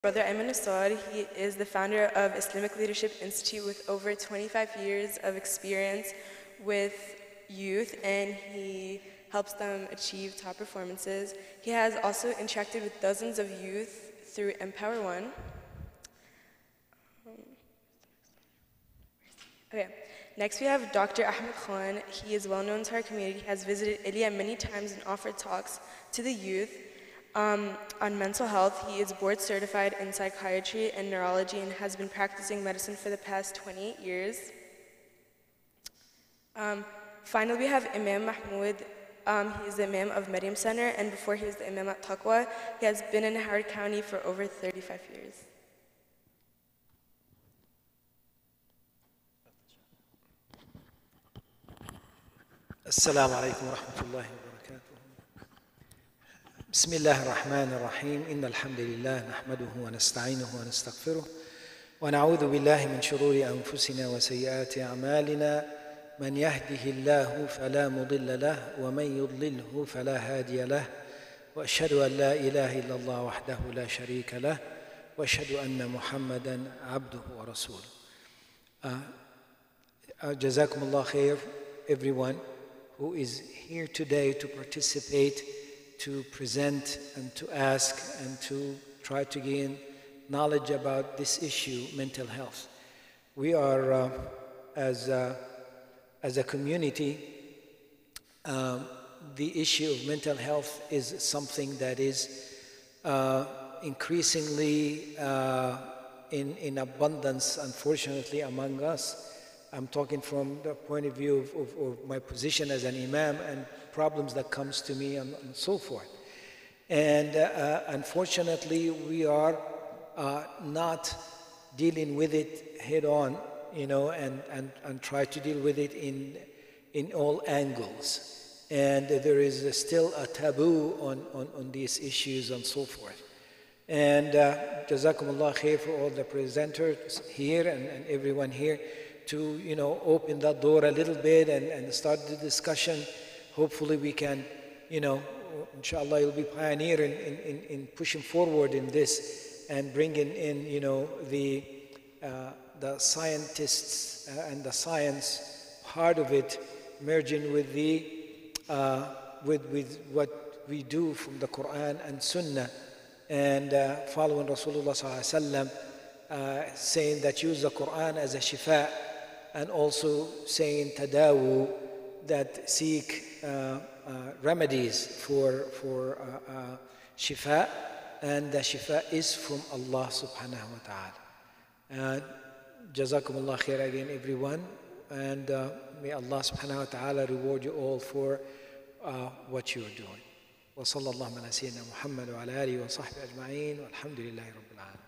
Brother Ayman Assad. He is the founder of Islamic Leadership Institute with over 25 years of experience with youth, and he helps them achieve top performances. He has also interacted with dozens of youth through Empower One. Okay. Next, we have Dr. Ahmed Khan. He is well known to our community. He has visited Ilya many times and offered talks to the youth on mental health. He is board certified in psychiatry and neurology and has been practicing medicine for the past 28 years. Finally, we have Imam Mahmoud. He is the Imam of Medium Center, and before he was the Imam at Taqwa, he has been in Howard County for over 35 years. السلام عليكم ورحمة الله وبركاته. بسم الله الرحمن الرحيم. إن الحمد لله نحمده ونستعينه ونستغفره ونعوذ بالله من شرور أنفسنا وسيئات أعمالنا. من يهده الله فلا مضل له ومن يضلله فلا هادي له وأشهد أن لا إله إلا الله وحده لا شريك له وأشهد أن محمدا عبده ورسوله. جزاكم الله خير everyone who is here today to participate, to present and to ask and to try to gain knowledge about this issue, mental health. We are, as a community, the issue of mental health is something that is increasingly in abundance, unfortunately, among us. I'm talking from the point of view of my position as an imam and problems that comes to me and so forth. And unfortunately, we are not dealing with it head on, you know, and try to deal with it in all angles. And there is still a taboo on these issues and so forth. And Jazakumullah khair for all the presenters here and everyone here to, you know, open that door a little bit and start the discussion. Hopefully we can, you know, inshallah you'll be pioneer in pushing forward in this and bringing in, you know, the scientists and the science part of it, merging with the with what we do from the Quran and Sunnah, and following Rasulullah sallallahu alaihi wasallam, saying that use the Quran as a shifa, and also saying tadawu, that seek remedies for shifa, and the shifa is from Allah subhanahu wa ta'ala. Jazakumullah khair again everyone, and may Allah subhanahu wa ta'ala reward you all for what you are doing. Wa sallallahu ala sayyidina Muhammad wa ala alihi wa sahbihi ajma'in walhamdulillahi rabbil alamin.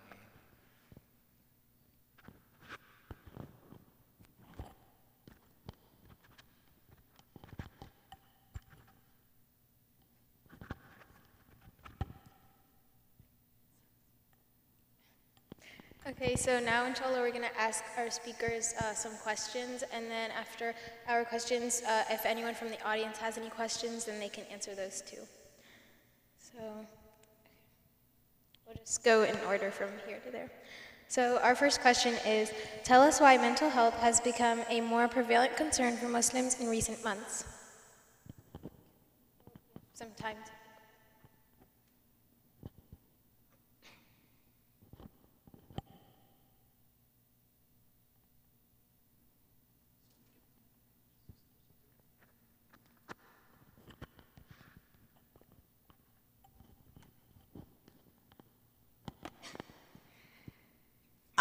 Okay, so now inshallah we're going to ask our speakers some questions, and then after our questions, if anyone from the audience has any questions, then they can answer those too. So we'll just go in order from here to there. So our first question is, tell us why mental health has become a more prevalent concern for Muslims in recent months. Sometimes.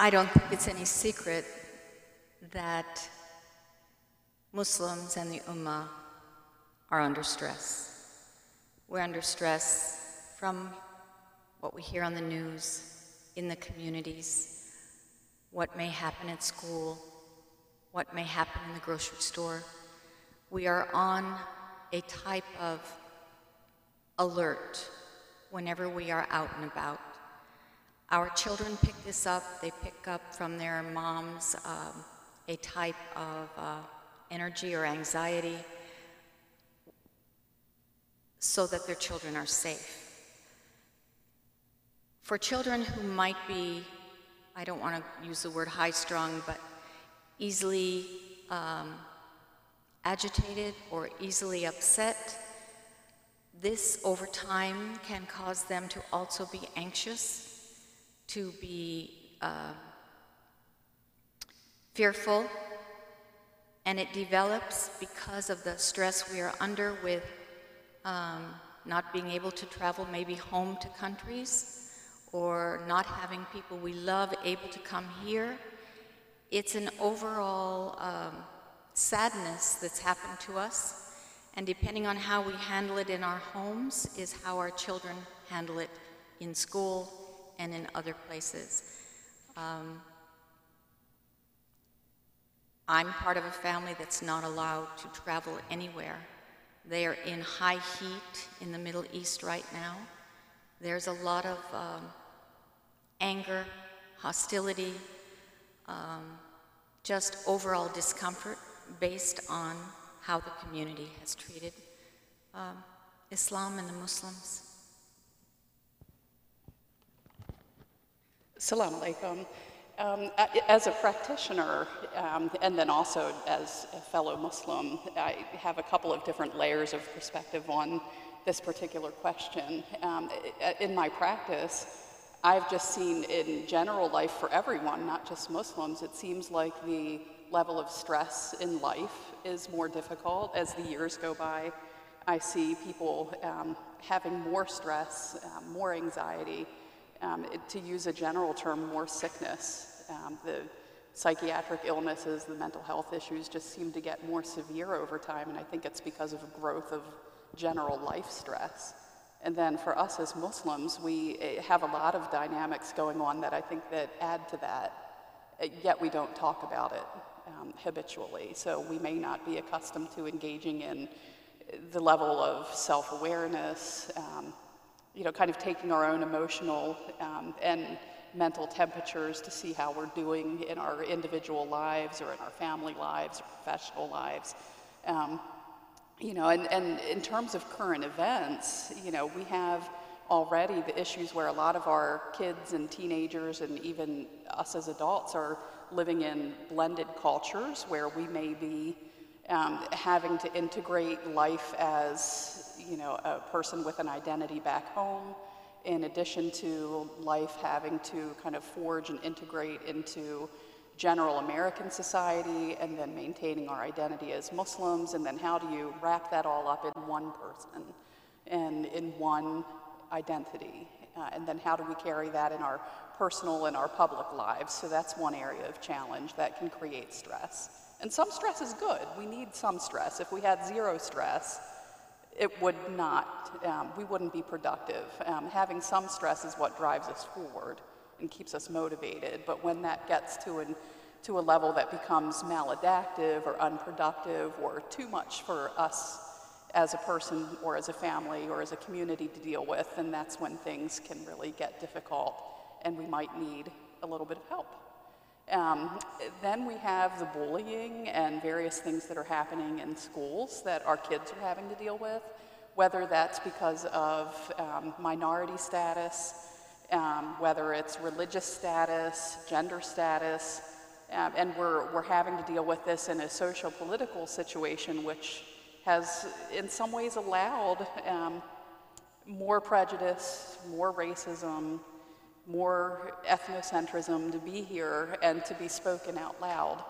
I don't think it's any secret that Muslims and the Ummah are under stress. We're under stress from what we hear on the news, in the communities, what may happen at school, what may happen in the grocery store. We are on a type of alert whenever we are out and about. Our children pick this up. They pick up from their moms a type of energy or anxiety so that their children are safe. For children who might be, I don't want to use the word high-strung, but easily agitated or easily upset, this over time can cause them to also be anxious, to be fearful, and it develops because of the stress we are under with not being able to travel maybe home to countries, or not having people we love able to come here. It's an overall sadness that's happened to us, and depending on how we handle it in our homes is how our children handle it in school and in other places. I'm part of a family that's not allowed to travel anywhere. They are in high heat in the Middle East right now. There's a lot of anger, hostility, just overall discomfort based on how the community has treated Islam and the Muslims. Assalamu alaikum. As a practitioner, and then also as a fellow Muslim, I have a couple of different layers of perspective on this particular question. In my practice, I've just seen in general life for everyone, not just Muslims, it seems like the level of stress in life is more difficult as the years go by. I see people having more stress, more anxiety, to use a general term, more sickness. The psychiatric illnesses, the mental health issues just seem to get more severe over time, and I think it's because of growth of general life stress. And then for us as Muslims, we have a lot of dynamics going on that I think that add to that, yet we don't talk about it habitually. So we may not be accustomed to engaging in the level of self-awareness, kind of taking our own emotional and mental temperatures to see how we're doing in our individual lives or in our family lives or professional lives. And in terms of current events, we have already the issues where a lot of our kids and teenagers and even us as adults are living in blended cultures where we may be having to integrate life as a person with an identity back home, in addition to life having to kind of forge and integrate into general American society, and then maintaining our identity as Muslims, and then how do you wrap that all up in one person and in one identity, and then how do we carry that in our personal and our public lives? So that's one area of challenge that can create stress. And some stress is good. We need some stress. If we had zero stress, it would not, we wouldn't be productive. Having some stress is what drives us forward and keeps us motivated. But when that gets to a level that becomes maladaptive or unproductive or too much for us as a person or as a family or as a community to deal with, then that's when things can really get difficult and we might need a little bit of help. Then we have the bullying and various things that are happening in schools that our kids are having to deal with, whether that's because of minority status, whether it's religious status, gender status, and we're having to deal with this in a social-political situation which has in some ways allowed more prejudice, more racism, more ethnocentrism to be here and to be spoken out loud.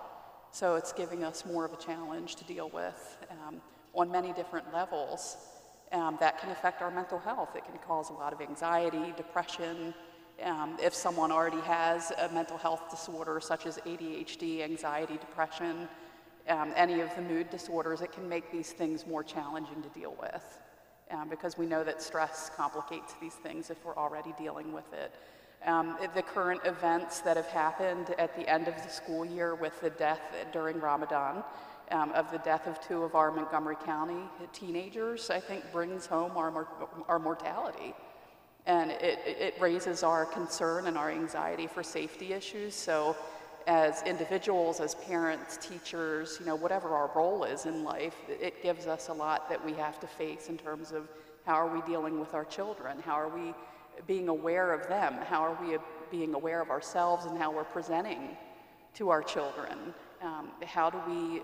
So it's giving us more of a challenge to deal with on many different levels that can affect our mental health. It can cause a lot of anxiety, depression. If someone already has a mental health disorder such as ADHD, anxiety, depression, any of the mood disorders, it can make these things more challenging to deal with because we know that stress complicates these things if we're already dealing with it. The current events that have happened at the end of the school year with the death during Ramadan, of the death of 2 of our Montgomery County teenagers, I think brings home our mortality. And it raises our concern and our anxiety for safety issues. So as individuals, as parents, teachers, whatever our role is in life, it gives us a lot that we have to face in terms of how are we dealing with our children? How are we being aware of them? How are we being aware of ourselves and how we're presenting to our children? How do we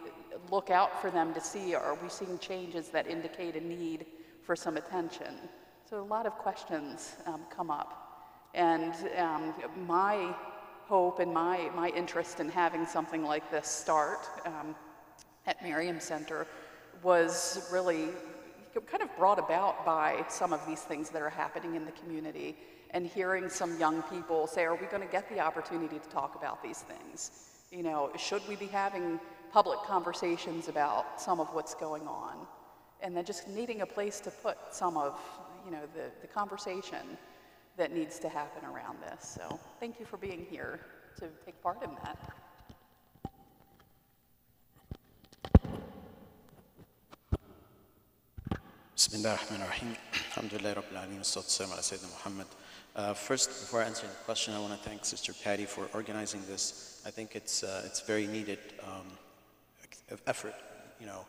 look out for them to see, are we seeing changes that indicate a need for some attention? So a lot of questions come up. And my hope and my interest in having something like this start at Miriam Center was really kind of brought about by some of these things that are happening in the community, and hearing some young people say, are we going to get the opportunity to talk about these things? You know, should we be having public conversations about some of what's going on? And then just needing a place to put some of, you know, the conversation that needs to happen around this. So thank you for being here to take part in that. بسم الله الرحمن الرحيم الحمد لله رب العالمين والصلاة والسلام على سيدنا محمد. First, before answering the question, I want to thank Sister Patty for organizing this. I think it's very needed effort, you know,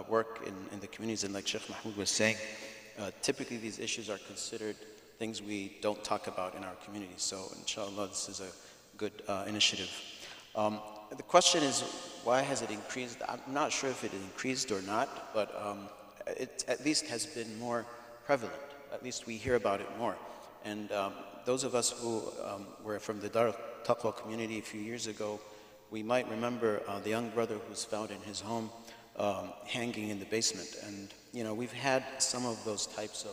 work in the communities. And like Sheikh Mahmoud was saying, typically these issues are considered things we don't talk about in our communities. So inshallah, this is a good initiative. The question is, why has it increased? I'm not sure if it increased or not, but it at least has been more prevalent. At least we hear about it more. And those of us who were from the Dar al-Taqwa community a few years ago, we might remember the young brother who was found in his home hanging in the basement. And you know, we've had some of those types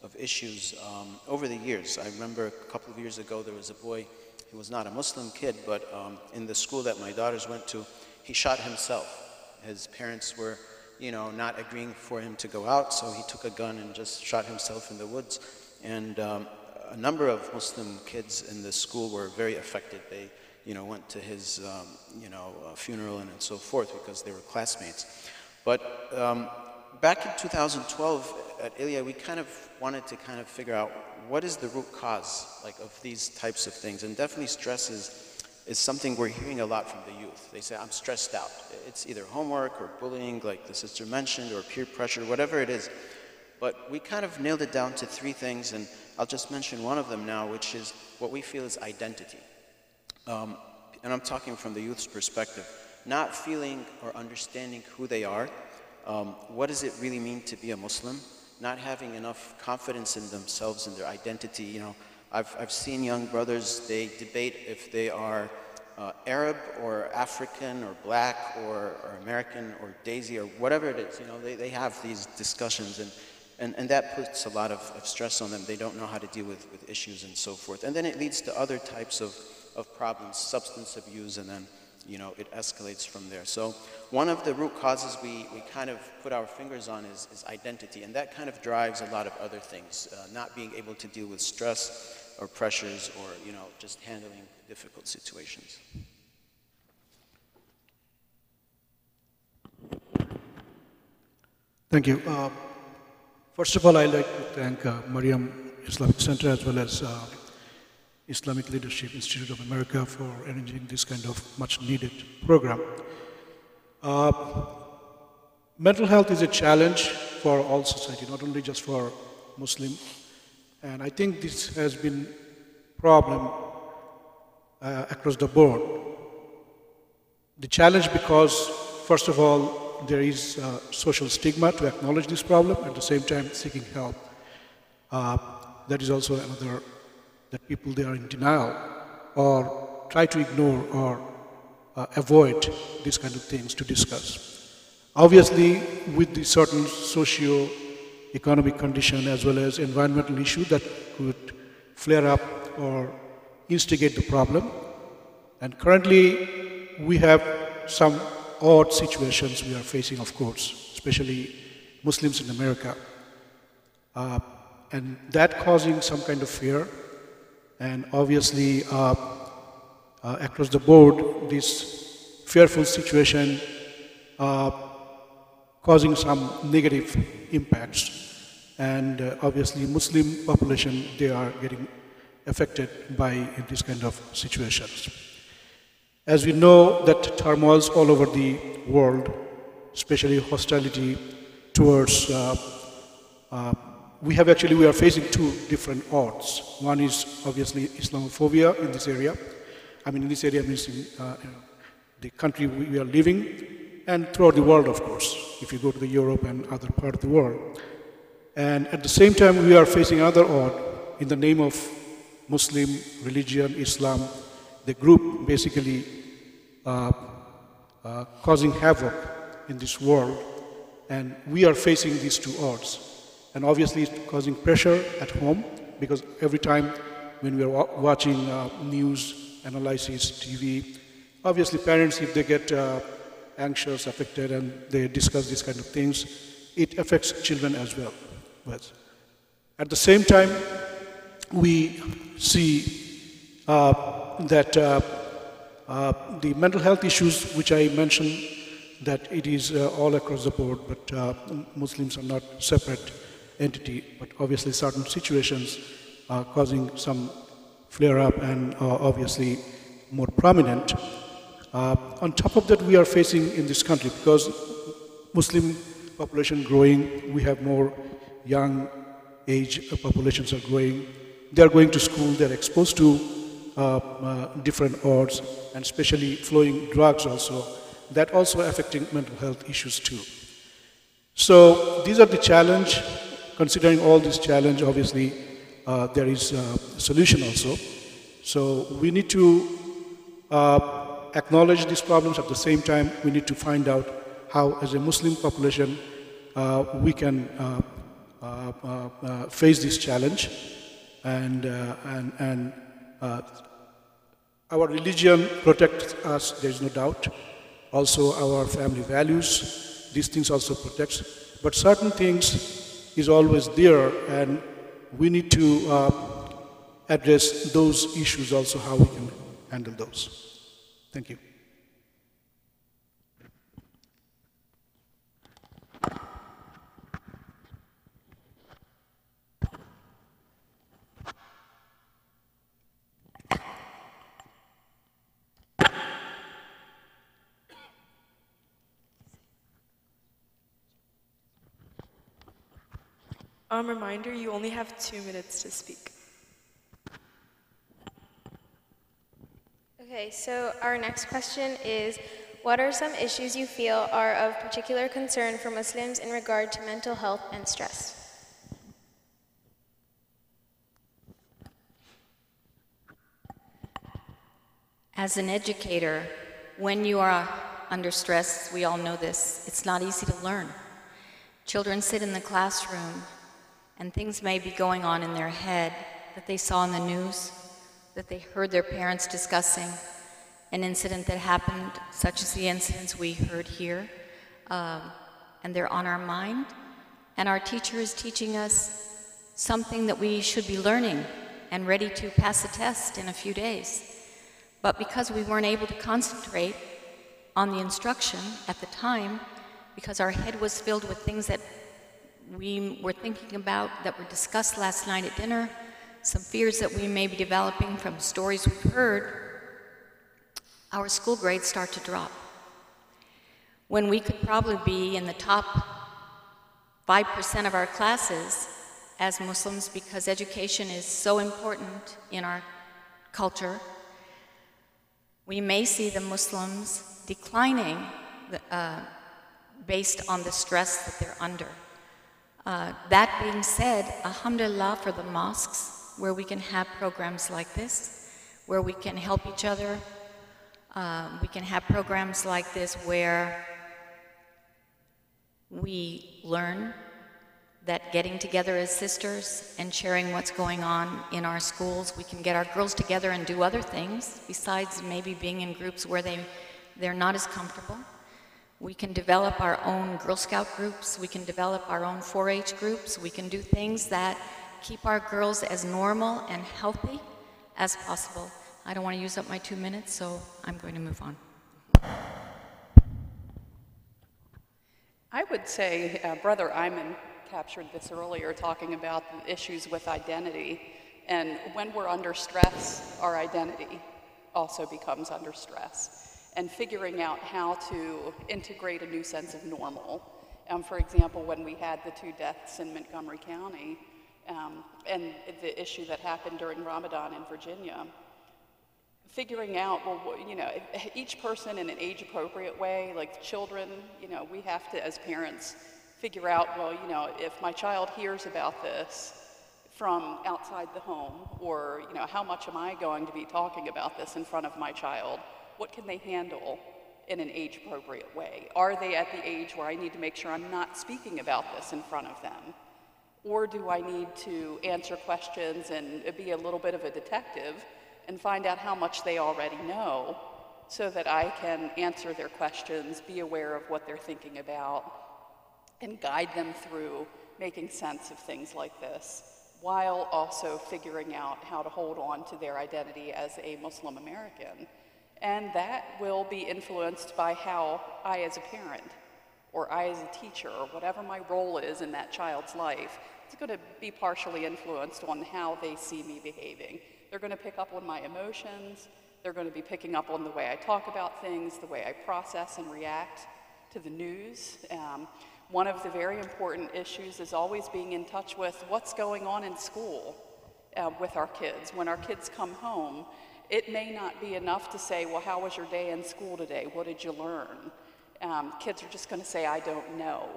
of issues over the years. I remember a couple of years ago there was a boy, he was not a Muslim kid, but in the school that my daughters went to, he shot himself. His parents were, you know, not agreeing for him to go out, so he took a gun and just shot himself in the woods. And a number of Muslim kids in the school were very affected. They, you know, went to his, funeral and so forth because they were classmates. But back in 2012 at Ilya, we kind of wanted to kind of figure out what is the root cause, like, of these types of things. And definitely stress is something we're hearing a lot from the youth. They say, I'm stressed out. It's either homework or bullying, like the sister mentioned, or peer pressure, whatever it is. But we kind of nailed it down to three things, and I'll just mention one of them now, which is what we feel is identity. And I'm talking from the youth's perspective. Not feeling or understanding who they are. What does it really mean to be a Muslim? Not having enough confidence in themselves and their identity. You know, I've seen young brothers, they debate if they are Arab or African or black or American or Daisy or whatever it is. You know, they have these discussions, and that puts a lot of stress on them. They don't know how to deal with issues and so forth. And then it leads to other types of problems, substance abuse, and then, you know, it escalates from there. So one of the root causes we kind of put our fingers on is identity, and that kind of drives a lot of other things, not being able to deal with stress or pressures, or, you know, just handling difficult situations. Thank you. First of all, I'd like to thank Mariam Islamic Center as well as Islamic Leadership Institute of America for arranging this kind of much needed program. Mental health is a challenge for all society, not only just for Muslim. And I think this has been a problem across the board. The challenge because, first of all, there is social stigma to acknowledge this problem, at the same time seeking help. That is also another, that people, they are in denial or try to ignore or avoid these kind of things to discuss. Obviously, with the certain socio-economic condition as well as environmental issue that could flare up or instigate the problem. And currently, we have some odd situations we are facing, of course, especially Muslims in America. And that causing some kind of fear. And obviously, across the board, this fearful situation causing some negative impacts. And obviously, Muslim population, they are getting affected by these kind of situations. As we know that turmoils all over the world, especially hostility towards we are facing two different odds. One is obviously Islamophobia in this area. I mean, in this area means in the country we are living, and throughout the world, of course, if you go to the Europe and other part of the world. And at the same time, we are facing another odd in the name of Muslim religion, Islam, the group basically causing havoc in this world. And we are facing these two odds. And obviously it's causing pressure at home, because every time when we are watching news, analysis, TV, obviously parents, if they get anxious, affected, and they discuss these kind of things, it affects children as well. But at the same time, we see that the mental health issues, which I mentioned, that it is all across the board, but Muslims are not separate entity, but obviously certain situations are causing some flare-up and obviously more prominent. On top of that, we are facing in this country, because Muslim population growing, we have more young age populations are growing. They are going to school, they are exposed to different odds, and especially flowing drugs also. That also affecting mental health issues too. So these are the challenge. Considering all this challenge, obviously there is a solution also. So we need to acknowledge these problems. At the same time, we need to find out how, as a Muslim population, we can face this challenge. And our religion protects us, there is no doubt. Also our family values, these things also protects. But certain things is always there, and we need to address those issues also, how we can handle those. Thank you. Reminder, you only have 2 minutes to speak. Okay, so our next question is, what are some issues you feel are of particular concern for Muslims in regard to mental health and stress? As an educator, when you are under stress, we all know this, it's not easy to learn. Children sit in the classroom and things may be going on in their head that they saw in the news, that they heard their parents discussing, an incident that happened, such as the incidents we heard here, and they're on our mind. And our teacher is teaching us something that we should be learning and ready to pass a test in a few days. But because we weren't able to concentrate on the instruction at the time, because our head was filled with things that we were thinking about, that were discussed last night at dinner, some fears that we may be developing from stories we've heard, our school grades start to drop. When we could probably be in the top 5% of our classes as Muslims, because education is so important in our culture, we may see the Muslims declining based on the stress that they're under. That being said, alhamdulillah for the mosques, where we can have programs like this, where we can help each other. We can have programs like this where we learn that getting together as sisters and sharing what's going on in our schools, we can get our girls together and do other things besides maybe being in groups where they're not as comfortable. We can develop our own Girl Scout groups, we can develop our own 4-H groups, we can do things that keep our girls as normal and healthy as possible. I don't want to use up my 2 minutes, so I'm going to move on. I would say Brother Ayman captured this earlier, talking about the issues with identity. And when we're under stress, our identity also becomes under stress. And figuring out how to integrate a new sense of normal. For example, when we had the 2 deaths in Montgomery County, and the issue that happened during Ramadan in Virginia, figuring out, well, you know, each person in an age-appropriate way, like children, you know, we have to, as parents, figure out, well, you know, if my child hears about this from outside the home, or, you know, how much am I going to be talking about this in front of my child? What can they handle in an age-appropriate way? Are they at the age where I need to make sure I'm not speaking about this in front of them? Or do I need to answer questions and be a little bit of a detective and find out how much they already know so that I can answer their questions, be aware of what they're thinking about, and guide them through making sense of things like this, while also figuring out how to hold on to their identity as a Muslim American. And that will be influenced by how I as a parent, or I as a teacher, or whatever my role is in that child's life, it's going to be partially influenced on how they see me behaving. They're going to pick up on my emotions, they're going to be picking up on the way I talk about things, the way I process and react to the news. One of the very important issues is always being in touch with what's going on in school with our kids. When our kids come home, it may not be enough to say, well, how was your day in school today? What did you learn? Kids are just going to say, I don't know,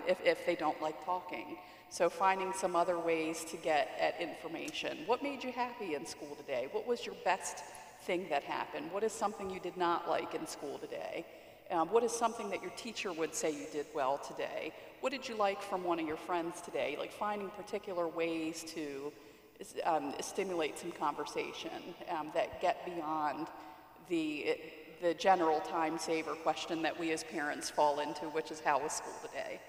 if they don't like talking. So finding some other ways to get at information. What made you happy in school today? What was your best thing that happened? What is something you did not like in school today? What is something that your teacher would say you did well today? What did you like from one of your friends today? Like finding particular ways to stimulate some conversation that get beyond the general time saver question that we as parents fall into, which is how was school today?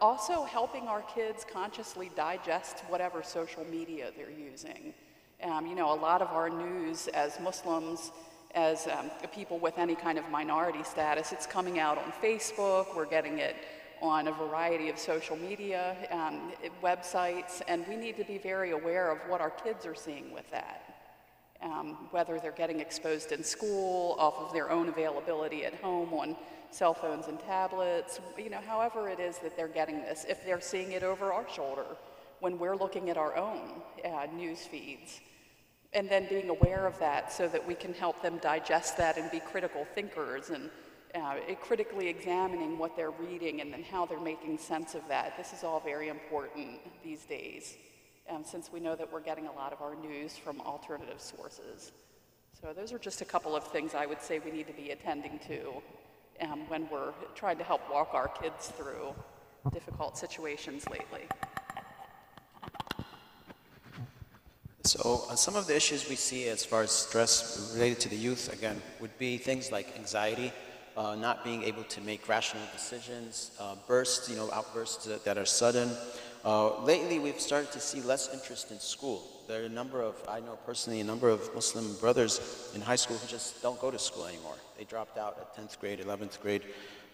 Also helping our kids consciously digest whatever social media they're using. You know, a lot of our news as Muslims, as people with any kind of minority status, it's coming out on Facebook, we're getting it on a variety of social media, websites, and we need to be very aware of what our kids are seeing with that. Whether they're getting exposed in school, off of their own availability at home on cell phones and tablets, you know, however it is that they're getting this, if they're seeing it over our shoulder when we're looking at our own news feeds. And then being aware of that so that we can help them digest that and be critical thinkers and critically examining what they're reading and then how they're making sense of that. This is all very important these days, since we know that we're getting a lot of our news from alternative sources. So those are just a couple of things I would say we need to be attending to when we're trying to help walk our kids through difficult situations lately. So some of the issues we see as far as stress related to the youth, again, would be things like anxiety, not being able to make rational decisions, bursts, outbursts that are sudden. Lately, we've started to see less interest in school. There are I know personally, a number of Muslim brothers in high school who just don't go to school anymore. They dropped out at 10th grade, 11th grade.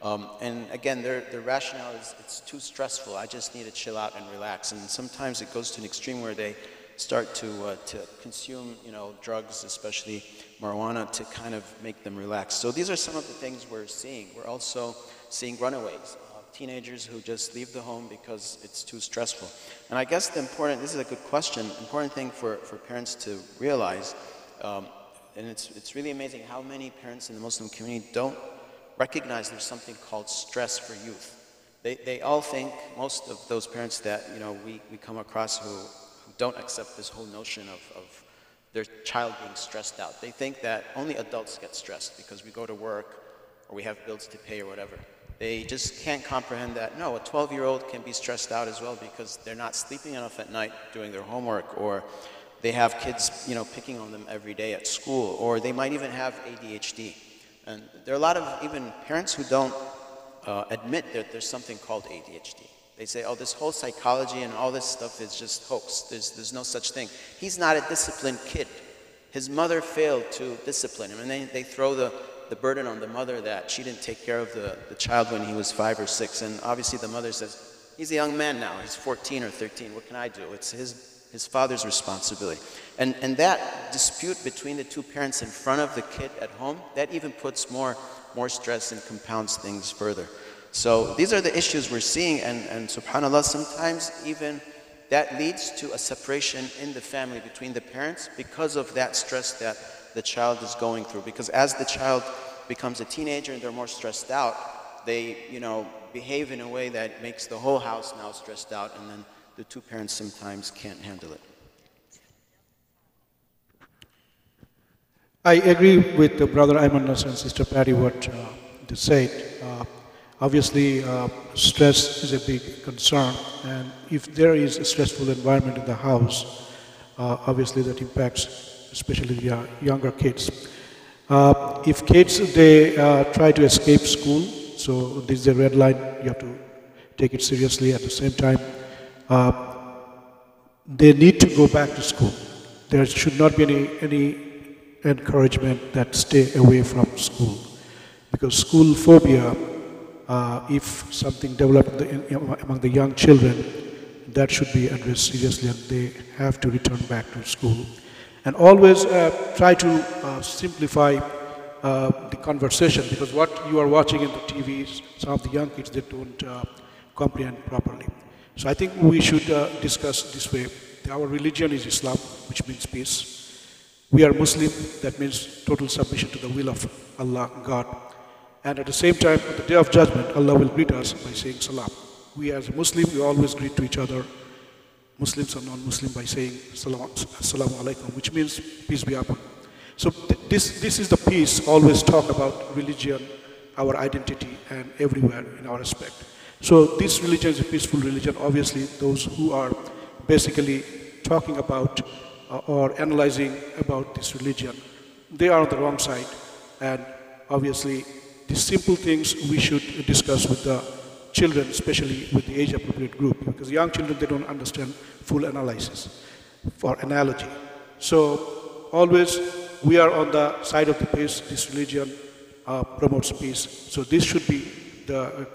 And again, their rationale is it's too stressful. I just need to chill out and relax. And sometimes it goes to an extreme where they start to consume, drugs, especially marijuana, to kind of make them relax. So these are some of the things we're seeing. We're also seeing runaways, teenagers who just leave the home because it's too stressful. And I guess this is a good question, important thing for parents to realize, and it's really amazing how many parents in the Muslim community don't recognize there's something called stress for youth. They all think, most of those parents that we come across who don't accept this whole notion of their child being stressed out. They think that only adults get stressed because we go to work or we have bills to pay or whatever. They just can't comprehend that, no, a 12-year-old can be stressed out as well because they're not sleeping enough at night doing their homework, or they have kids, picking on them every day at school, or they might even have ADHD. And there are a lot of even parents who don't admit that there's something called ADHD. They say, oh, this whole psychology and all this stuff is just hoax. There's no such thing. He's not a disciplined kid. His mother failed to discipline him, and then they throw the burden on the mother that she didn't take care of the child when he was 5 or 6. And obviously the mother says, he's a young man now. He's 14 or 13. What can I do? It's his father's responsibility. And that dispute between the two parents in front of the kid at home, that even puts more stress and compounds things further. So these are the issues we're seeing, and subhanAllah, sometimes even that leads to a separation in the family between the parents because of that stress that the child is going through. Because as the child becomes a teenager and they're more stressed out, they, behave in a way that makes the whole house now stressed out, and then the two parents sometimes can't handle it. I agree with Brother Ayman's and Sister Patty what they said. Obviously, stress is a big concern, and if there is a stressful environment in the house, obviously that impacts especially the younger kids. If kids, they try to escape school, so this is a red line, you have to take it seriously. At the same time, they need to go back to school. There should not be any encouragement that stay away from school, because school phobia, if something developed among the young children, that should be addressed seriously, and they have to return back to school. And always try to simplify the conversation, because what you are watching in the TVs, some of the young kids, they don't comprehend properly. So I think we should discuss this way. Our religion is Islam, which means peace. We are Muslim, that means total submission to the will of Allah, God. And at the same time, on the Day of Judgment, Allah will greet us by saying salam. We as a Muslim, we always greet to each other, Muslims and non-Muslim, by saying assalamu alaikum, which means peace be upon. So this is the peace, always talk about religion, our identity, and everywhere in our respect. So this religion is a peaceful religion. Obviously, those who are basically talking about or analyzing about this religion, they are on the wrong side. And obviously, these simple things we should discuss with the children, especially with the age-appropriate group, because young children, they don't understand full analysis or analogy. So always we are on the side of the peace. This religion promotes peace. So this should be the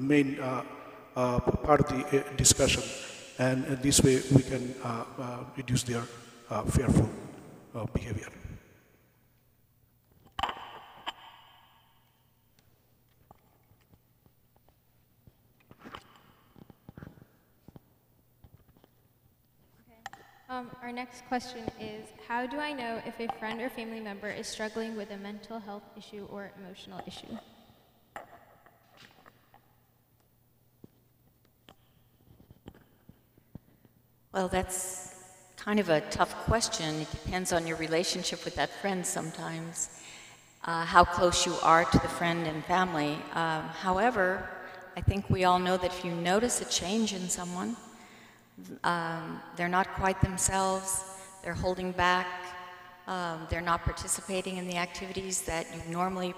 main part of the discussion. And this way we can reduce their fearful behavior. Our next question is, how do I know if a friend or family member is struggling with a mental health issue or emotional issue? Well, that's kind of a tough question. It depends on your relationship with that friend sometimes, how close you are to the friend and family. However, I think we all know that if you notice a change in someone, they're not quite themselves, they're holding back, they're not participating in the activities that you normally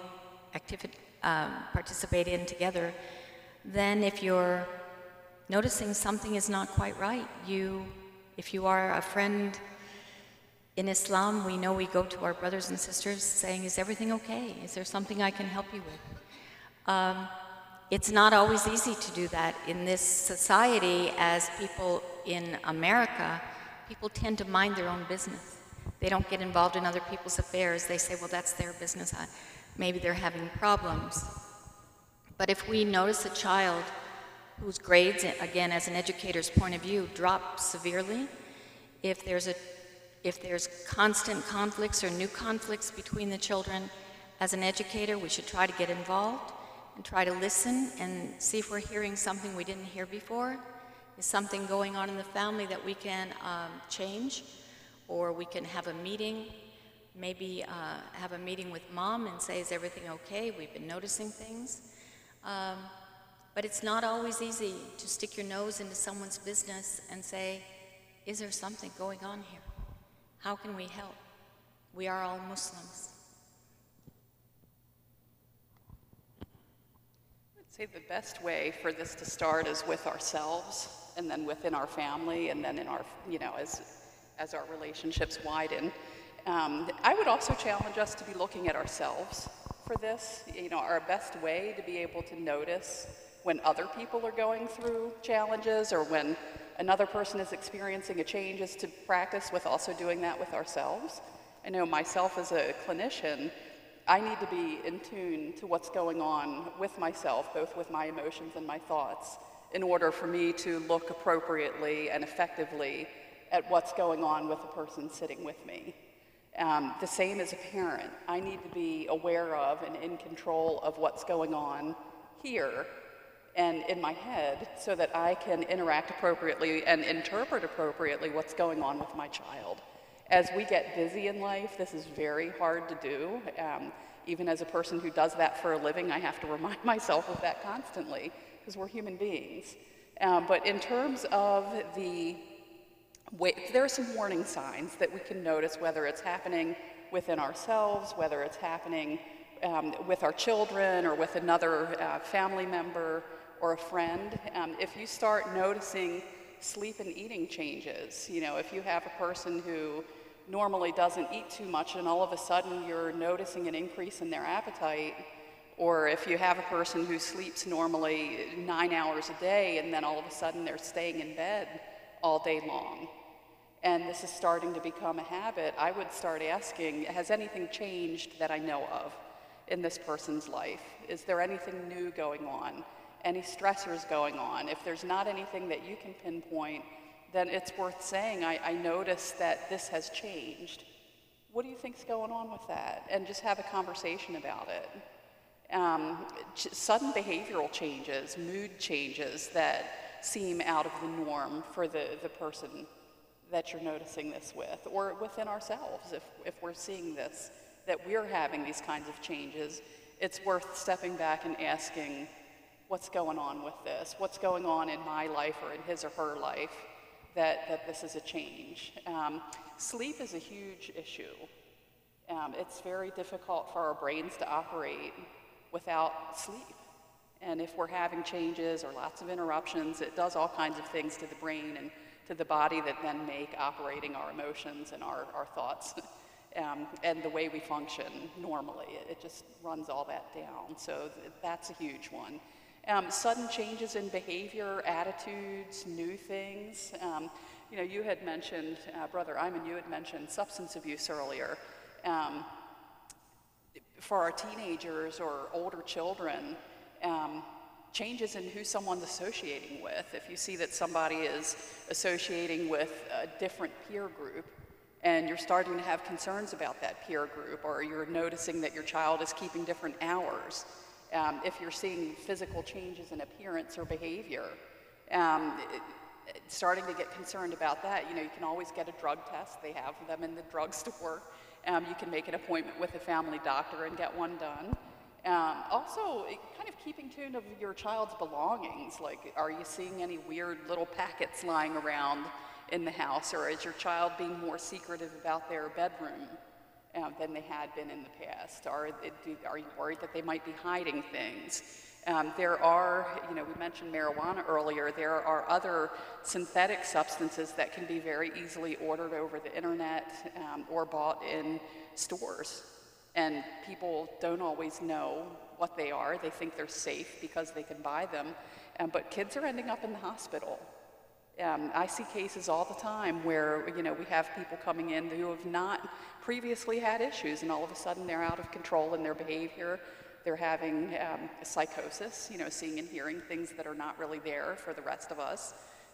participate in together, then if you're noticing something is not quite right, if you are a friend in Islam, we know we go to our brothers and sisters saying, is everything okay? Is there something I can help you with? It's not always easy to do that. In this society, as people in America, people tend to mind their own business. They don't get involved in other people's affairs. They say, well, that's their business. Maybe they're having problems. But if we notice a child whose grades, again, as an educator's point of view, drop severely, if there's constant conflicts or new conflicts between the children, as an educator, we should try to get involved and try to listen and see if we're hearing something we didn't hear before. Is something going on in the family that we can change? Or we can have a meeting, maybe have a meeting with mom and say, is everything okay? We've been noticing things. But it's not always easy to stick your nose into someone's business and say, is there something going on here? How can we help? We are all Muslims. I'd say the best way for this to start is with ourselves, and then within our family, and then in our, as our relationships widen. I would also challenge us to be looking at ourselves for this. Our best way to be able to notice when other people are going through challenges or when another person is experiencing a change is to practice with also doing that with ourselves. I know myself as a clinician, I need to be in tune to what's going on with myself, both with my emotions and my thoughts, in order for me to look appropriately and effectively at what's going on with the person sitting with me. The same as a parent. I need to be aware of and in control of what's going on here and in my head so that I can interact appropriately and interpret appropriately what's going on with my child. As we get busy in life, this is very hard to do. Even as a person who does that for a living, I have to remind myself of that constantly because we're human beings. But in terms of there are some warning signs that we can notice, whether it's happening within ourselves, whether it's happening with our children or with another family member or a friend. If you start noticing sleep and eating changes, if you have a person who normally doesn't eat too much and all of a sudden you're noticing an increase in their appetite, or if you have a person who sleeps normally 9 hours a day and then all of a sudden they're staying in bed all day long, and this is starting to become a habit, I would start asking, has anything changed that I know of in this person's life? Is there anything new going on? Any stressors going on? If there's not anything that you can pinpoint, then it's worth saying, I noticed that this has changed. What do you think's going on with that? And just have a conversation about it. Sudden behavioral changes, mood changes that seem out of the norm for the person that you're noticing this with, or within ourselves, if we're seeing this, that we're having these kinds of changes, it's worth stepping back and asking, what's going on with this? What's going on in my life or in his or her life that this is a change? Sleep is a huge issue. It's very difficult for our brains to operate without sleep. And if we're having changes or lots of interruptions, it does all kinds of things to the brain and to the body that then make operating our emotions and our thoughts and the way we function normally. It just runs all that down. So that's a huge one. Sudden changes in behavior, attitudes, new things. You had mentioned, Brother Ayman, you had mentioned substance abuse earlier. For our teenagers or older children, changes in who someone's associating with. If you see that somebody is associating with a different peer group, and you're starting to have concerns about that peer group, or you're noticing that your child is keeping different hours, if you're seeing physical changes in appearance or behavior, starting to get concerned about that, you can always get a drug test. They have them in the drugstore. You can make an appointment with a family doctor and get one done. Also, kind of keeping tune of your child's belongings, like are you seeing any weird little packets lying around in the house, or is your child being more secretive about their bedroom than they had been in the past? Are you worried that they might be hiding things? There are, we mentioned marijuana earlier, there are other synthetic substances that can be very easily ordered over the internet or bought in stores. And people don't always know what they are. They think they're safe because they can buy them. But kids are ending up in the hospital. I see cases all the time where, we have people coming in who have not previously had issues, and all of a sudden they're out of control in their behavior. They're having psychosis, seeing and hearing things that are not really there for the rest of us.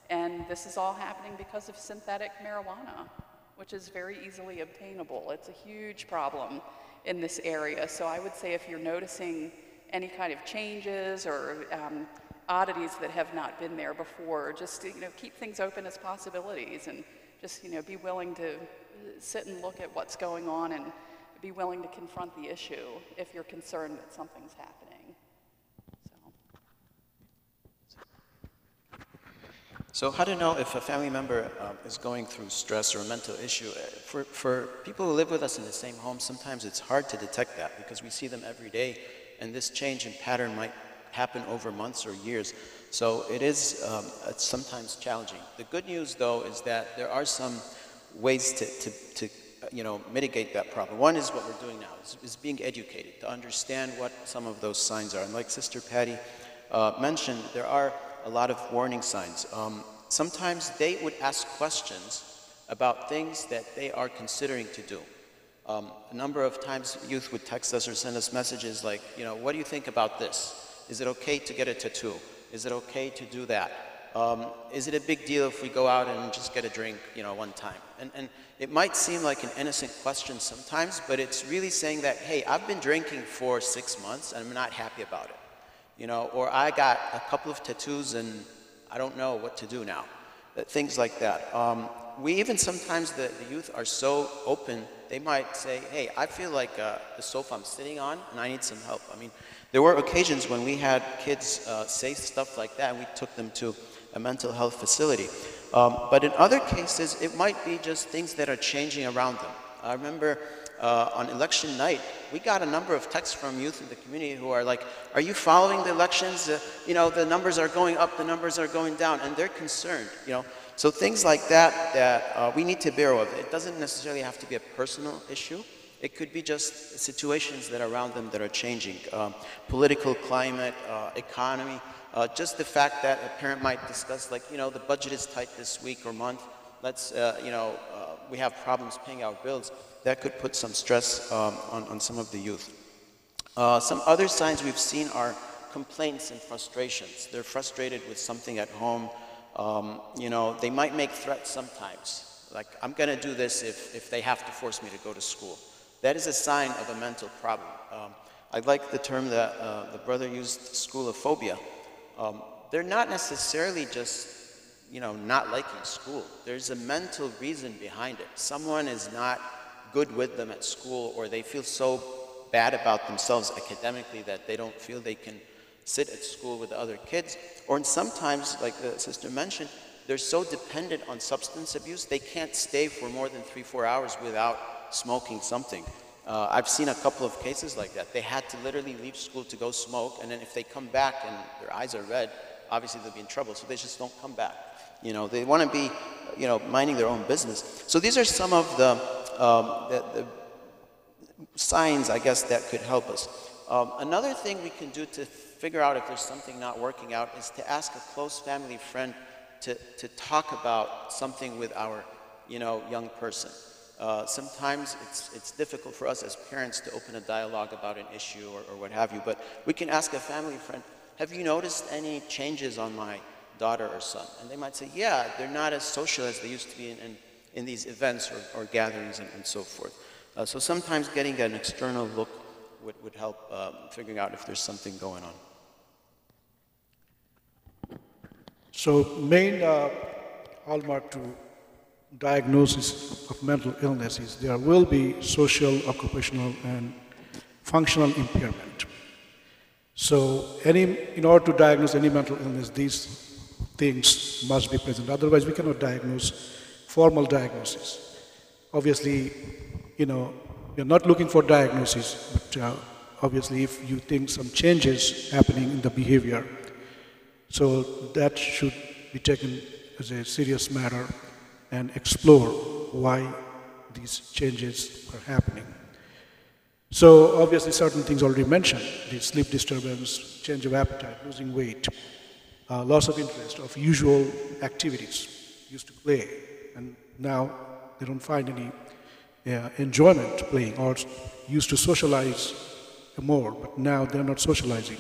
And this is all happening because of synthetic marijuana, which is very easily obtainable. It's a huge problem in this area. So I would say if you're noticing any kind of changes or oddities that have not been there before, just keep things open as possibilities, and just be willing to sit and look at what's going on and be willing to confront the issue if you're concerned that something's happening. So how to know if a family member is going through stress or a mental issue? For people who live with us in the same home, sometimes it's hard to detect that because we see them every day, and this change in pattern might happen over months or years. So it is it's sometimes challenging. The good news, though, is that there are some ways to mitigate that problem. One is what we're doing now, is being educated to understand what some of those signs are. And like Sister Patty mentioned, there are a lot of warning signs. Sometimes they would ask questions about things that they are considering to do. A number of times youth would text us or send us messages like, what do you think about this? Is it okay to get a tattoo? Is it okay to do that? Is it a big deal if we go out and just get a drink, one time? And it might seem like an innocent question sometimes, but it's really saying that, hey, I've been drinking for 6 months and I'm not happy about it, or I got a couple of tattoos and I don't know what to do now. Things like that. We even sometimes, the youth are so open, they might say, hey, I feel like the sofa I'm sitting on and I need some help. I mean, there were occasions when we had kids say stuff like that and we took them to a mental health facility. But in other cases, it might be just things that are changing around them. I remember on election night, we got a number of texts from youth in the community who are like, are you following the elections? The numbers are going up, the numbers are going down, and they're concerned, So things like that we need to bear with. It doesn't necessarily have to be a personal issue. It could be just situations that are around them that are changing. Political climate, economy, just the fact that a parent might discuss, like, the budget is tight this week or month. Let's, we have problems paying our bills. That could put some stress on some of the youth. Some other signs we've seen are complaints and frustrations. They're frustrated with something at home. They might make threats sometimes. Like, I'm going to do this if they have to force me to go to school. That is a sign of a mental problem. I like the term that the brother used, schoolophobia. They're not necessarily just, not liking school. There's a mental reason behind it. Someone is not good with them at school, or they feel so bad about themselves academically that they don't feel they can sit at school with other kids. Or sometimes, like the sister mentioned, they're so dependent on substance abuse, they can't stay for more than 3-4 hours without smoking something. I've seen a couple of cases like that. They had to literally leave school to go smoke, and then if they come back and their eyes are red, obviously they'll be in trouble, so they just don't come back. They want to be, minding their own business. So these are some of the signs, I guess, that could help us. Another thing we can do to figure out if there's something not working out is to ask a close family friend to talk about something with our, young person. Sometimes it's difficult for us as parents to open a dialogue about an issue or what have you, but we can ask a family friend, have you noticed any changes on my daughter or son? And they might say, yeah, they're not as social as they used to be in these events or gatherings and so forth. So sometimes getting an external look would help figuring out if there's something going on. So main hallmark to diagnosis of mental illness is there will be social, occupational, and functional impairment. So in order to diagnose any mental illness, these things must be present. Otherwise, we cannot diagnose formal diagnosis. Obviously, we're not looking for diagnosis, but obviously if you think some changes happening in the behavior, so that should be taken as a serious matter and explore why these changes are happening. So obviously certain things already mentioned, the sleep disturbance, change of appetite, losing weight, loss of interest of usual activities, used to play, and now they don't find any enjoyment playing, or used to socialize more, but now they're not socializing,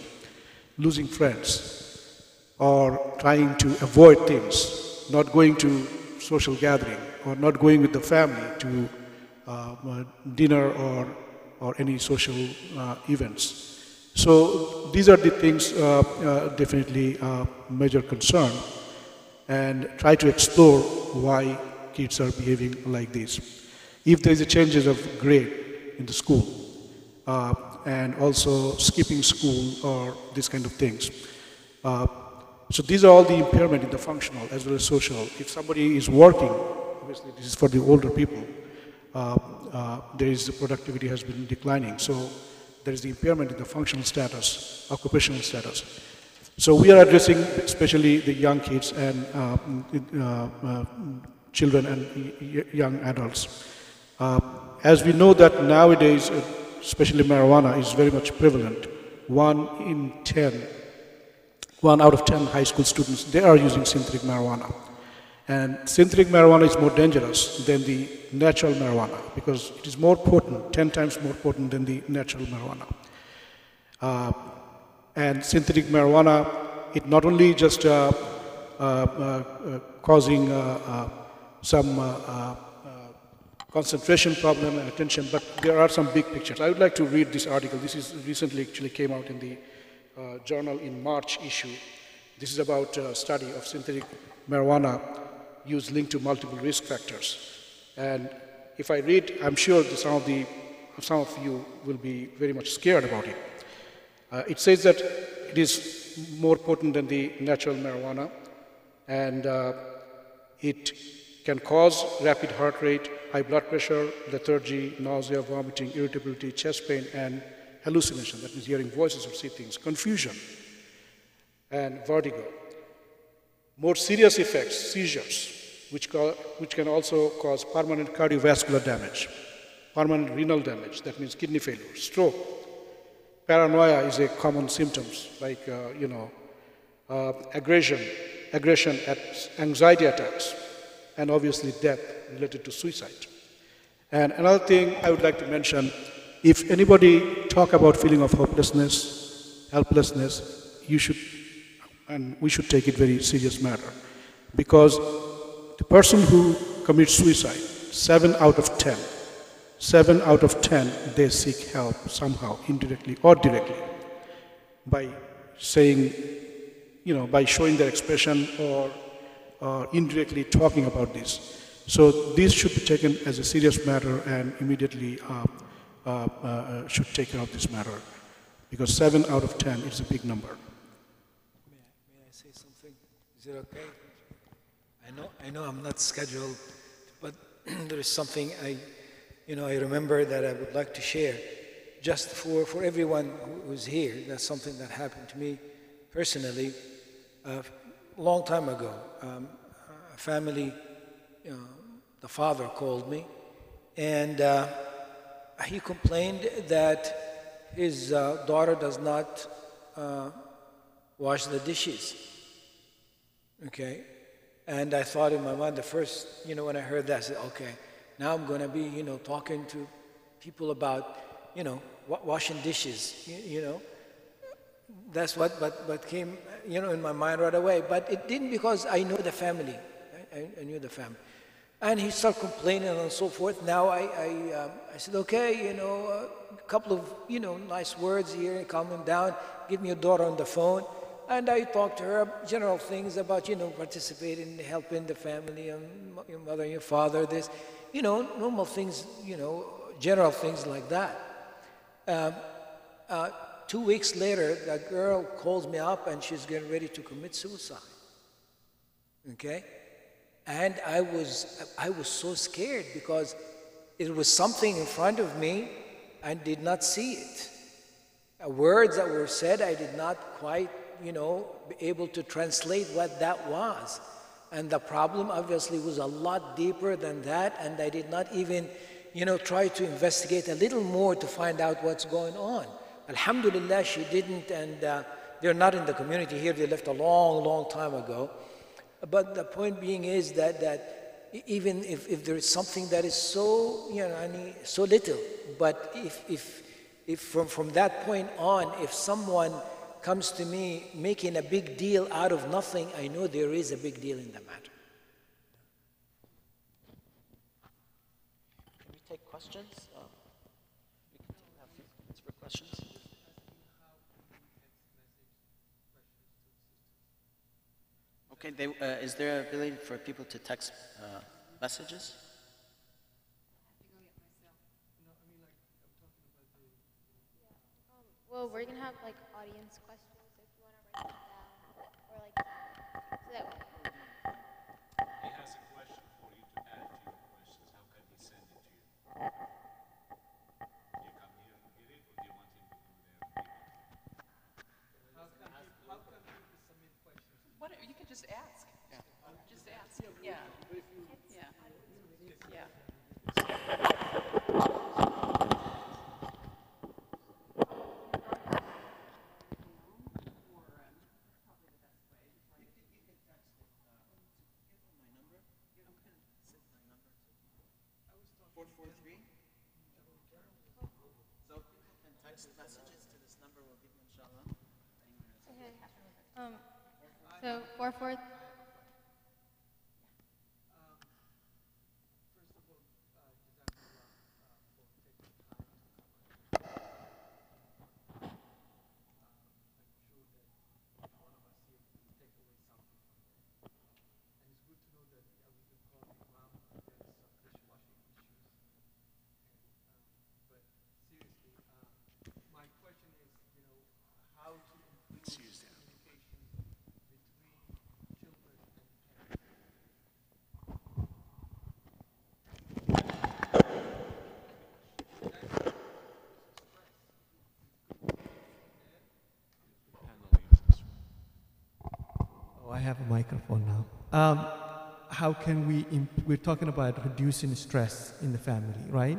losing friends, or trying to avoid things, not going to social gathering, or not going with the family to dinner or any social events. So these are the things definitely major concern, and try to explore why kids are behaving like this. If there is a changes of grade in the school, and also skipping school or these kind of things. So these are all the impairment in the functional as well as social. If somebody is working, obviously this is for the older people, there is the productivity has been declining. So there is the impairment in the functional status, occupational status. So we are addressing especially the young kids and children and young adults. As we know that nowadays, especially marijuana is very much prevalent. 1 out of 10 high school students, they are using synthetic marijuana. And synthetic marijuana is more dangerous than the natural marijuana because it is more potent, 10 times more potent than the natural marijuana. And synthetic marijuana it not only just causing some concentration problem and attention, but there are some big pictures. I would like to read this article. This is recently actually came out in the journal in March issue. This is about a study of synthetic marijuana use linked to multiple risk factors. And if I read, I'm sure that some of you will be very much scared about it. It says that it is more potent than the natural marijuana, and it can cause rapid heart rate, high blood pressure, lethargy, nausea, vomiting, irritability, chest pain, and hallucination, that means hearing voices or see things, confusion, and vertigo. More serious effects, seizures, which can also cause permanent cardiovascular damage, permanent renal damage, that means kidney failure, stroke. Paranoia is a common symptom, like aggression, anxiety attacks, and obviously death related to suicide. And another thing I would like to mention, if anybody talk about feeling of hopelessness, helplessness, we should take it very serious matter. Because the person who commits suicide, 7 out of 10, they seek help somehow, indirectly or directly, by saying, by showing their expression or indirectly talking about this. So this should be taken as a serious matter and immediately should take care of this matter, because 7 out of 10 is a big number. May I say something? Is it okay? I know I'm not scheduled, but there is something I remember that I would like to share, just for everyone who's here. That's something that happened to me personally a long time ago. A family, the father called me, and he complained that his daughter does not wash the dishes. Okay? And I thought in my mind, the first, when I heard that, I said, okay, now I'm going to be, talking to people about, washing dishes, That's what came, in my mind right away. But it didn't, because I know the family. I knew the family. And he started complaining and so forth. Now I said, okay, a couple of, nice words here, calm him down, give me your daughter on the phone. And I talked to her general things about, participating, helping the family, and your mother and your father, this, normal things, general things like that. 2 weeks later, that girl calls me up and she's getting ready to commit suicide. Okay? And I was so scared, because it was something in front of me. I did not see it. Words that were said, I did not quite, be able to translate what that was. And the problem obviously was a lot deeper than that, and I did not even, try to investigate a little more to find out what's going on. Alhamdulillah, she didn't, and they're not in the community here. They left a long, long time ago. But the point being is that even if there is something that is so, so little, but if from that point on, if someone comes to me making a big deal out of nothing, I know there is a big deal in the matter. Can we take questions? We can have a few minutes for questions. Okay, is there ability for people to text messages? Well, we're gonna have audience questions if you want to write them down, or so that way. He has a question for you to add to your questions. How can he send it to you? Do you come here and get it, or do you want him to go there and give it? How can people submit questions? You can just ask. Yeah. Just ask. Yeah. Yeah. Yeah. So people can text messages to this number. We'll give you, inshallah. Okay. So 4-4. Oh, I have a microphone now. How can we, we're talking about reducing stress in the family, right?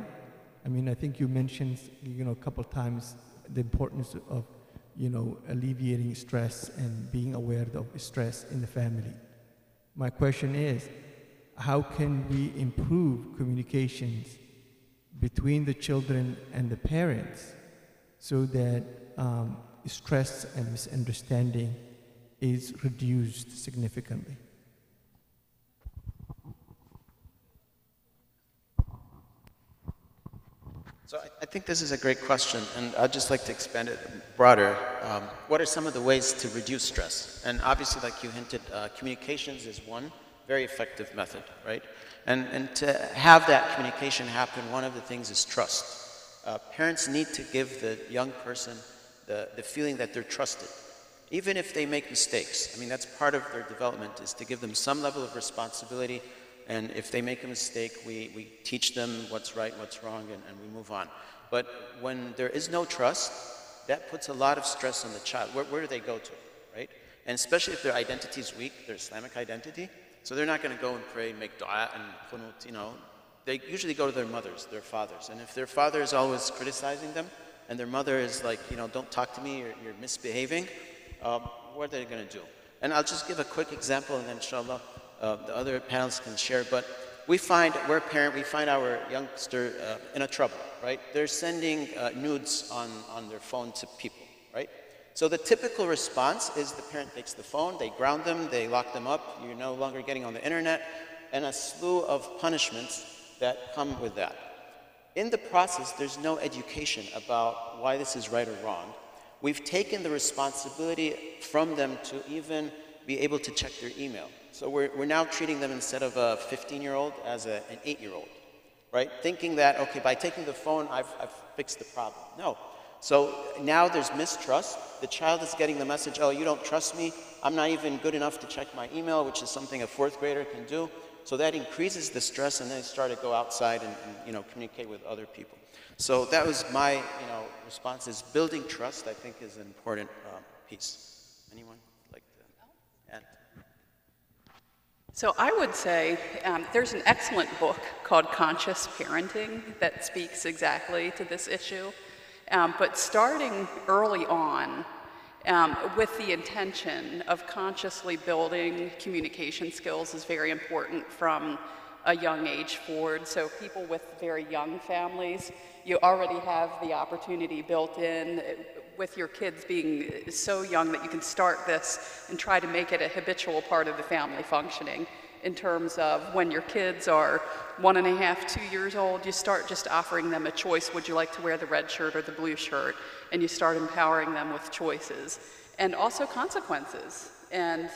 I mean, I think you mentioned, a couple of times the importance of, alleviating stress and being aware of stress in the family. My question is, how can we improve communications between the children and the parents so that stress and misunderstanding is reduced significantly? So I think this is a great question, and I'd just like to expand it broader. What are some of the ways to reduce stress? And obviously, like you hinted, communications is one very effective method, right? And to have that communication happen, one of the things is trust. Parents need to give the young person the feeling that they're trusted, even if they make mistakes. I mean, that's part of their development, is to give them some level of responsibility. And if they make a mistake, we teach them what's right, what's wrong, and we move on. But when there is no trust, that puts a lot of stress on the child. Where do they go to, right? And especially if their identity is weak, their Islamic identity, so they're not going to go and pray, make dua and qunut, They usually go to their mothers, their fathers. And if their father is always criticizing them, and their mother is like, don't talk to me, you're misbehaving, what are they going to do? And I'll just give a quick example, and then inshallah, the other panelists can share, but we're a parent, we find our youngster in a trouble, right? They're sending nudes on their phone to people, right? So the typical response is the parent takes the phone, they ground them, they lock them up, you're no longer getting on the internet, and a slew of punishments that come with that. In the process, there's no education about why this is right or wrong. We've taken the responsibility from them to even be able to check their email. So we're now treating them, instead of a 15-year-old, as an 8-year-old, right? Thinking that, okay, by taking the phone, I've fixed the problem. No. So now there's mistrust. The child is getting the message, oh, you don't trust me. I'm not even good enough to check my email, which is something a 4th grader can do. So that increases the stress, and then they start to go outside and communicate with other people. So that was my response, is building trust, I think, is an important piece. Anyone like to add? So I would say there's an excellent book called Conscious Parenting that speaks exactly to this issue. But starting early on with the intention of consciously building communication skills is very important from a young age forward. So people with very young families, you already have the opportunity built in with your kids being so young that you can start this and try to make it a habitual part of the family functioning. In terms of when your kids are 1.5, 2 years old, you start just offering them a choice. Would you like to wear the red shirt or the blue shirt? And you start empowering them with choices. And also consequences. And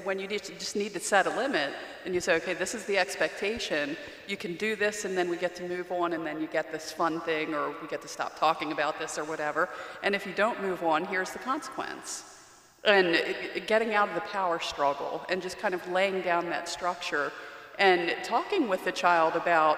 when you just need to set a limit, and you say, okay, this is the expectation, you can do this, and then we get to move on, and then you get this fun thing, or we get to stop talking about this, or whatever. And if you don't move on, here's the consequence. And getting out of the power struggle, and just kind of laying down that structure, and talking with the child about,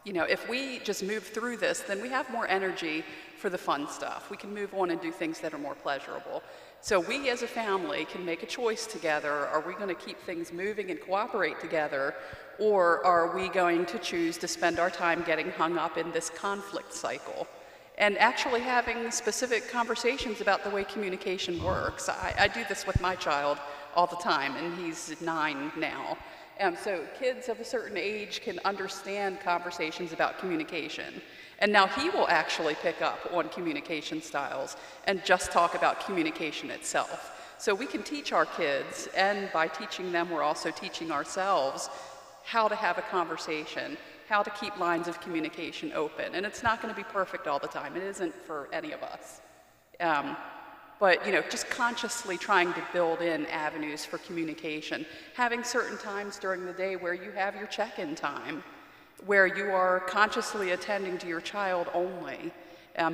if we just move through this, then we have more energy for the fun stuff. We can move on and do things that are more pleasurable. So we as a family can make a choice together. Are we going to keep things moving and cooperate together, or are we going to choose to spend our time getting hung up in this conflict cycle? And actually having specific conversations about the way communication works. I do this with my child all the time, and he's 9 now. So kids of a certain age can understand conversations about communication. And now he will actually pick up on communication styles and just talk about communication itself. So we can teach our kids, and by teaching them, we're also teaching ourselves how to have a conversation, how to keep lines of communication open. And it's not going to be perfect all the time. It isn't for any of us. But just consciously trying to build in avenues for communication, having certain times during the day where you have your check-in time, where you are consciously attending to your child only.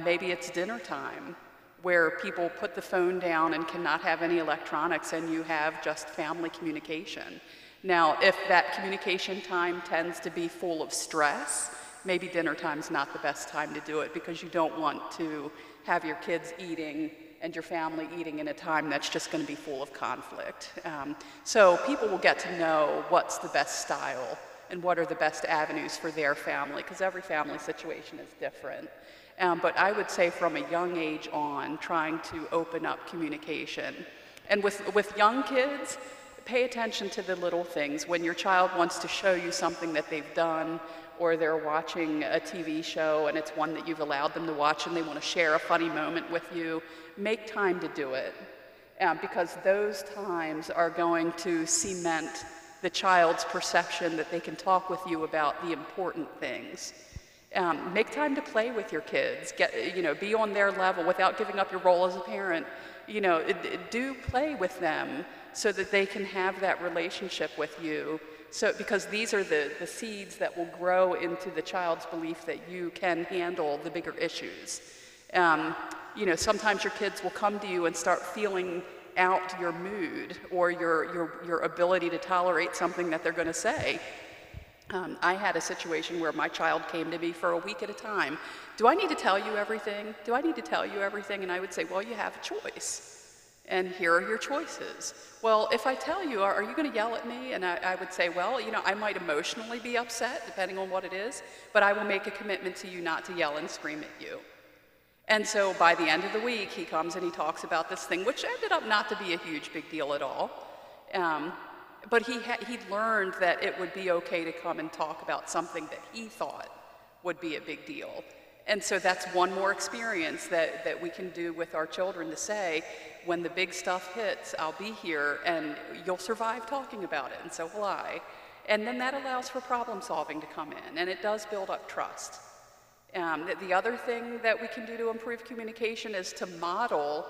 Maybe it's dinner time, where people put the phone down and cannot have any electronics, and you have just family communication. Now, if that communication time tends to be full of stress, maybe dinner time's not the best time to do it, because you don't want to have your kids eating and your family eating in a time that's just going to be full of conflict. So people will get to know what's the best style and what are the best avenues for their family, because every family situation is different. But I would say from a young age on, trying to open up communication. And with young kids, pay attention to the little things. When your child wants to show you something that they've done, or they're watching a TV show and it's one that you've allowed them to watch and they want to share a funny moment with you, make time to do it. Because those times are going to cement the child's perception that they can talk with you about the important things. Make time to play with your kids. Be on their level without giving up your role as a parent. Do play with them so that they can have that relationship with you. So, because these are the seeds that will grow into the child's belief that you can handle the bigger issues. Sometimes your kids will come to you and start feeling out your mood or your ability to tolerate something that they're going to say. I had a situation where my child came to me for a week at a time. Do I need to tell you everything? Do I need to tell you everything? And I would say, well, you have a choice. And here are your choices. Well, if I tell you, are you going to yell at me? And I would say, well, I might emotionally be upset, depending on what it is, but I will make a commitment to you not to yell and scream at you. And so by the end of the week, he comes and he talks about this thing, which ended up not to be a huge big deal at all. But he learned that it would be okay to come and talk about something that he thought would be a big deal. And so that's one more experience that we can do with our children, to say, when the big stuff hits, I'll be here and you'll survive talking about it, and so will I. And then that allows for problem solving to come in, and it does build up trust. The other thing that we can do to improve communication is to model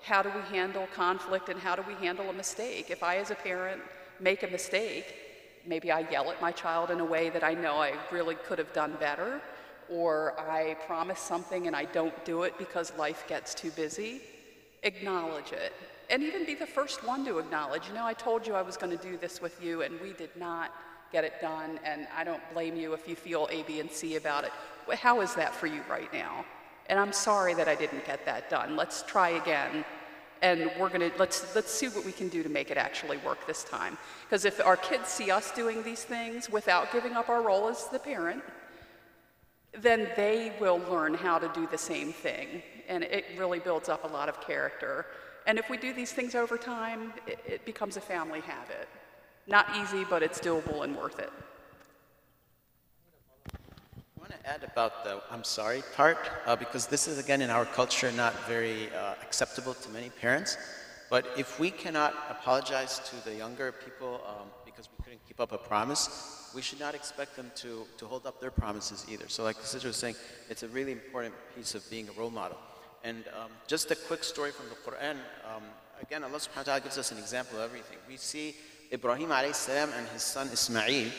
how do we handle conflict and how do we handle a mistake. If I, as a parent, make a mistake, maybe I yell at my child in a way that I know I really could have done better, or I promise something and I don't do it because life gets too busy. Acknowledge it. And even be the first one to acknowledge, I told you I was going to do this with you and we did not get it done, and I don't blame you if you feel A, B, and C about it. How is that for you right now? And I'm sorry that I didn't get that done. Let's try again. And let's see what we can do to make it actually work this time. Because if our kids see us doing these things without giving up our role as the parent, then they will learn how to do the same thing. And it really builds up a lot of character. And if we do these things over time, it becomes a family habit. Not easy, but it's doable and worth it. I want to add about the I'm sorry part, because this is, again, in our culture, not very acceptable to many parents. But if we cannot apologize to the younger people because we couldn't keep up a promise, we should not expect them to hold up their promises either. So like the sister was saying, it's a really important piece of being a role model. And just a quick story from the Quran. Again, Allah subhanahu wa ta'ala gives us an example of everything. We see Ibrahim alayhi salam and his son Ismail.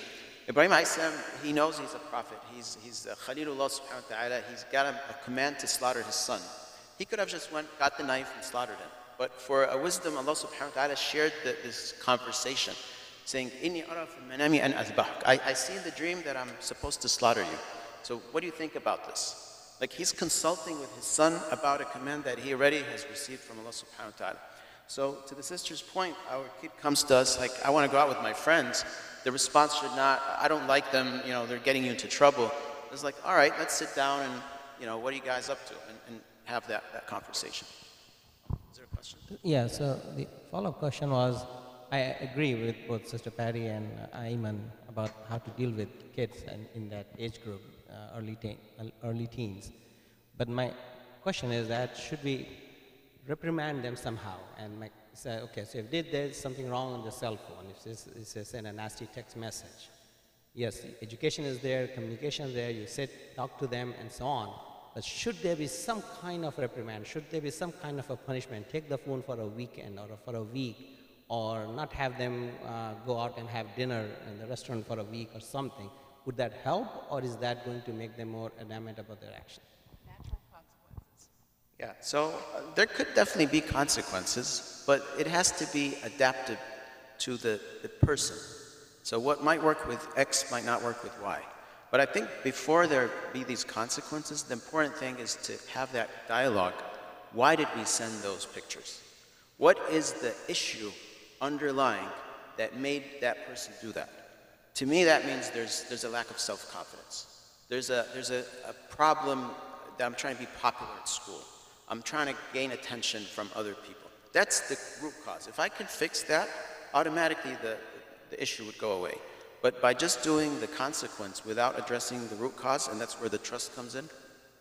Ibrahim alayhi salam, he knows he's a prophet. He's Khalilullah subhanahu wa ta'ala. He's got a command to slaughter his son. He could have just got the knife and slaughtered him. But for a wisdom, Allah subhanahu wa ta'ala shared this conversation, saying, Inni ara fi manami an azbahuk. I see in the dream that I'm supposed to slaughter you. So what do you think about this? Like, he's consulting with his son about a command that he already has received from Allah subhanahu wa ta'ala. So to the sister's point, our kid comes to us like, I want to go out with my friends. The response should not, I don't like them, they're getting you into trouble. It's like, all right, let's sit down and, what are you guys up to? And have that conversation. Is there a question? Yeah, so the follow-up question was, I agree with both Sister Patty and Ayman about how to deal with kids in that age group, early teens. But my question is that should we reprimand them somehow? And my say, okay, so if there's something wrong on the cell phone, if they send a nasty text message, yes, education is there, communication is there, you sit, talk to them, and so on. But should there be some kind of reprimand? Should there be some kind of a punishment? Take the phone for a weekend or for a week, or not have them go out and have dinner in the restaurant for a week or something. Would that help, or is that going to make them more adamant about their action? Natural consequences. Yeah, so there could definitely be consequences, but it has to be adapted to the person. So what might work with X might not work with Y. But I think before there be these consequences, the important thing is to have that dialogue. Why did we send those pictures? What is the issue underlying that made that person do that? To me, that means there's a lack of self-confidence. There's a problem that I'm trying to be popular at school. I'm trying to gain attention from other people. That's the root cause. If I could fix that, automatically the issue would go away. But by just doing the consequence without addressing the root cause, and that's where the trust comes in,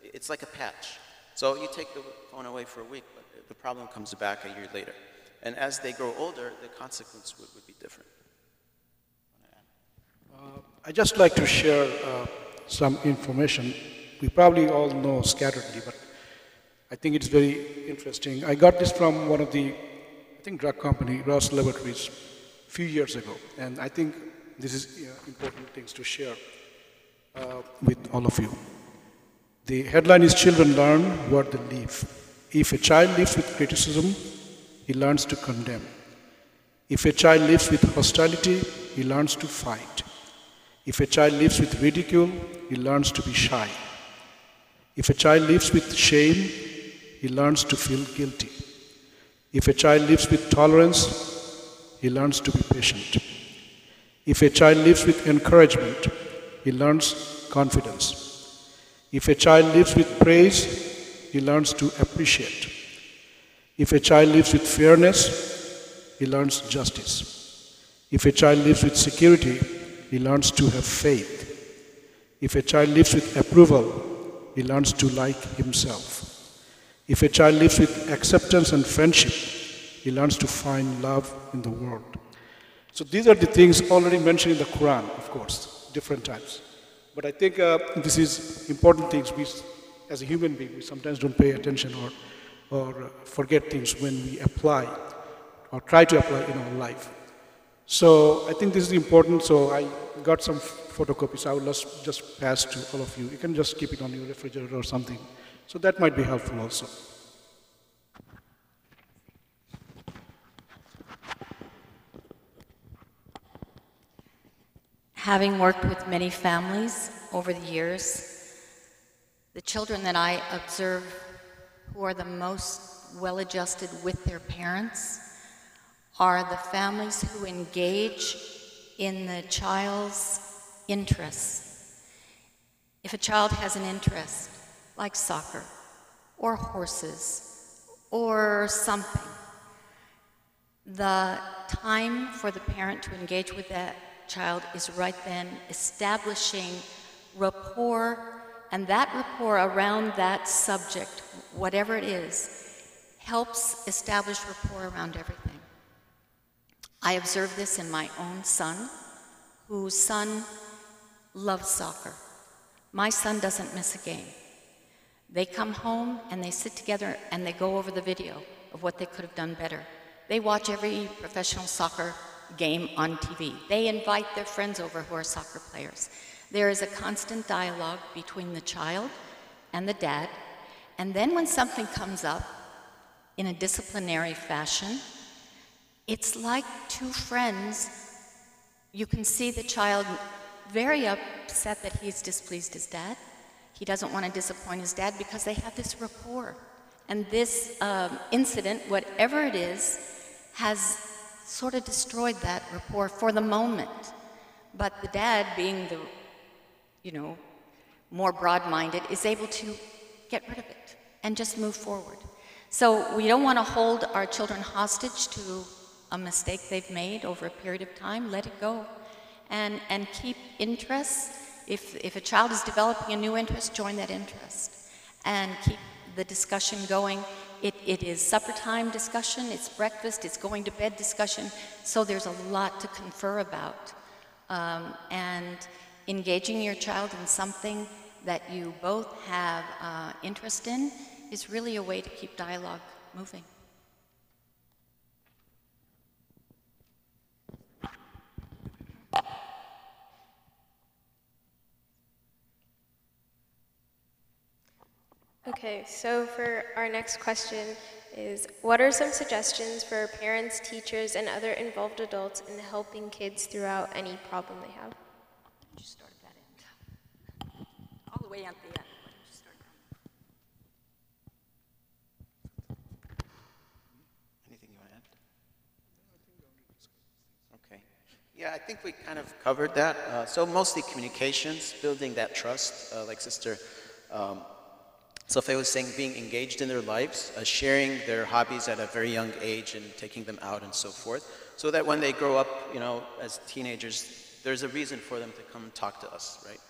it's like a patch. So you take the phone away for a week, but the problem comes back a year later. And as they grow older, the consequence would be different. I'd just like to share some information. We probably all know scatteredly, but I think it's very interesting. I got this from one of the, I think, drug company, Ross Laboratories, a few years ago. And I think this is important things to share with all of you. The headline is Children Learn What They Live. If a child lives with criticism, he learns to condemn. If a child lives with hostility, he learns to fight. If a child lives with ridicule, he learns to be shy. If a child lives with shame, he learns to feel guilty. If a child lives with tolerance, he learns to be patient. If a child lives with encouragement, he learns confidence. If a child lives with praise, he learns to appreciate. If a child lives with fairness, he learns justice. If a child lives with security, he learns to have faith. If a child lives with approval, he learns to like himself. If a child lives with acceptance and friendship, he learns to find love in the world. So these are the things already mentioned in the Quran, of course, different times. But I think this is important things. We, as a human being, we sometimes don't pay attention or forget things when we apply or try to apply in our life. So I think this is important. So I got some photocopies. I will just pass to all of you. You can just keep it on your refrigerator or something. So that might be helpful also. Having worked with many families over the years, the children that I observe who are the most well-adjusted with their parents are the families who engage in the child's interests. If a child has an interest, like soccer, or horses, or something, the time for the parent to engage with that child is right then establishing rapport, and that rapport around that subject, whatever it is, helps establish rapport around everything. I observe this in my own son, whose son loves soccer. My son doesn't miss a game. They come home and they sit together and they go over the video of what they could have done better. They watch every professional soccer game on TV. They invite their friends over who are soccer players. There is a constant dialogue between the child and the dad, and then when something comes up in a disciplinary fashion, it's like two friends. You can see the child very upset that he's displeased his dad. He doesn't want to disappoint his dad because they have this rapport. And this incident, whatever it is, has sort of destroyed that rapport for the moment. But the dad, being the, more broad-minded, is able to get rid of it and just move forward. So we don't want to hold our children hostage to a mistake they've made over a period of time. Let it go. And keep interest. If a child is developing a new interest, join that interest. And keep the discussion going it is supper time discussion, it's breakfast, it's going to bed discussion, so there's a lot to confer about. And engaging your child in something that you both have interest in is really a way to keep dialogue moving. Okay, so for our next question is, what are some suggestions for parents, teachers, and other involved adults in helping kids throughout any problem they have? Why don't you start at that end? All the way at the end. Why don't you start there? Anything you want to add? Okay. Yeah, I think we kind of covered that. So mostly communications, building that trust, like Sister Sophia was saying, being engaged in their lives, sharing their hobbies at a very young age and taking them out and so forth, so that when they grow up, you know, as teenagers, there's a reason for them to come and talk to us, right?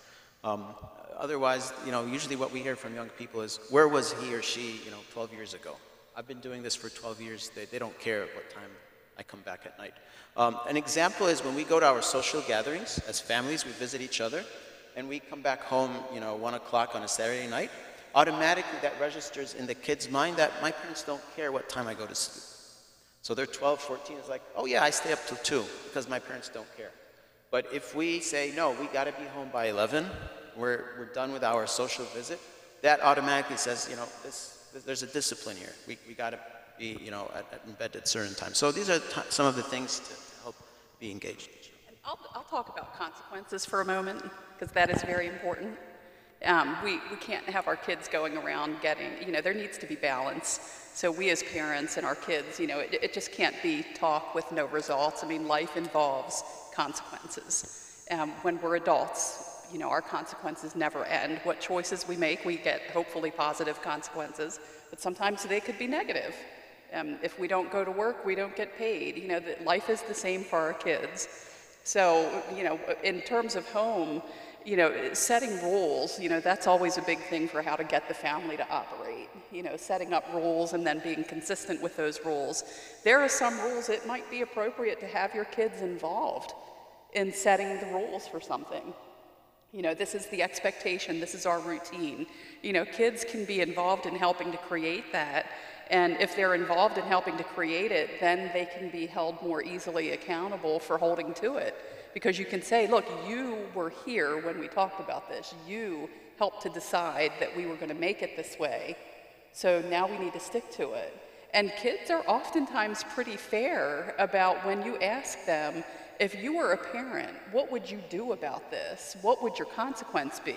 Otherwise, you know, usually what we hear from young people is, where was he or she, you know, 12 years ago? I've been doing this for 12 years. They don't care at what time I come back at night. An example is when we go to our social gatherings as families, we visit each other, and we come back home, you know, 1 o'clock on a Saturday night. Automatically that registers in the kid's mind that my parents don't care what time I go to sleep. So they're 12, 14, it's like, oh yeah, I stay up till 2 because my parents don't care. But if we say, no, we gotta be home by 11, we're done with our social visit, that automatically says, you know, there's a discipline here. We gotta be, you know, in bed at certain times. So these are some of the things to help be engaged. And I'll talk about consequences for a moment, because that is very important. We can't have our kids going around getting, you know, there needs to be balance. So we as parents and our kids, you know, it just can't be talk with no results. I mean, life involves consequences. When we're adults, you know, our consequences never end. What choices we make, we get hopefully positive consequences, but sometimes they could be negative. If we don't go to work, we don't get paid. You know, life is the same for our kids. So, you know, in terms of home, you know, setting rules, you know, that's always a big thing for how to get the family to operate. You know, setting up rules and then being consistent with those rules. There are some rules it might be appropriate to have your kids involved in setting the rules for something. You know, this is the expectation, this is our routine. You know, kids can be involved in helping to create that, and if they're involved in helping to create it, then they can be held more easily accountable for holding to it. Because you can say, look, you were here when we talked about this. You helped to decide that we were going to make it this way. So now we need to stick to it. And kids are oftentimes pretty fair about when you ask them, if you were a parent, what would you do about this? What would your consequence be?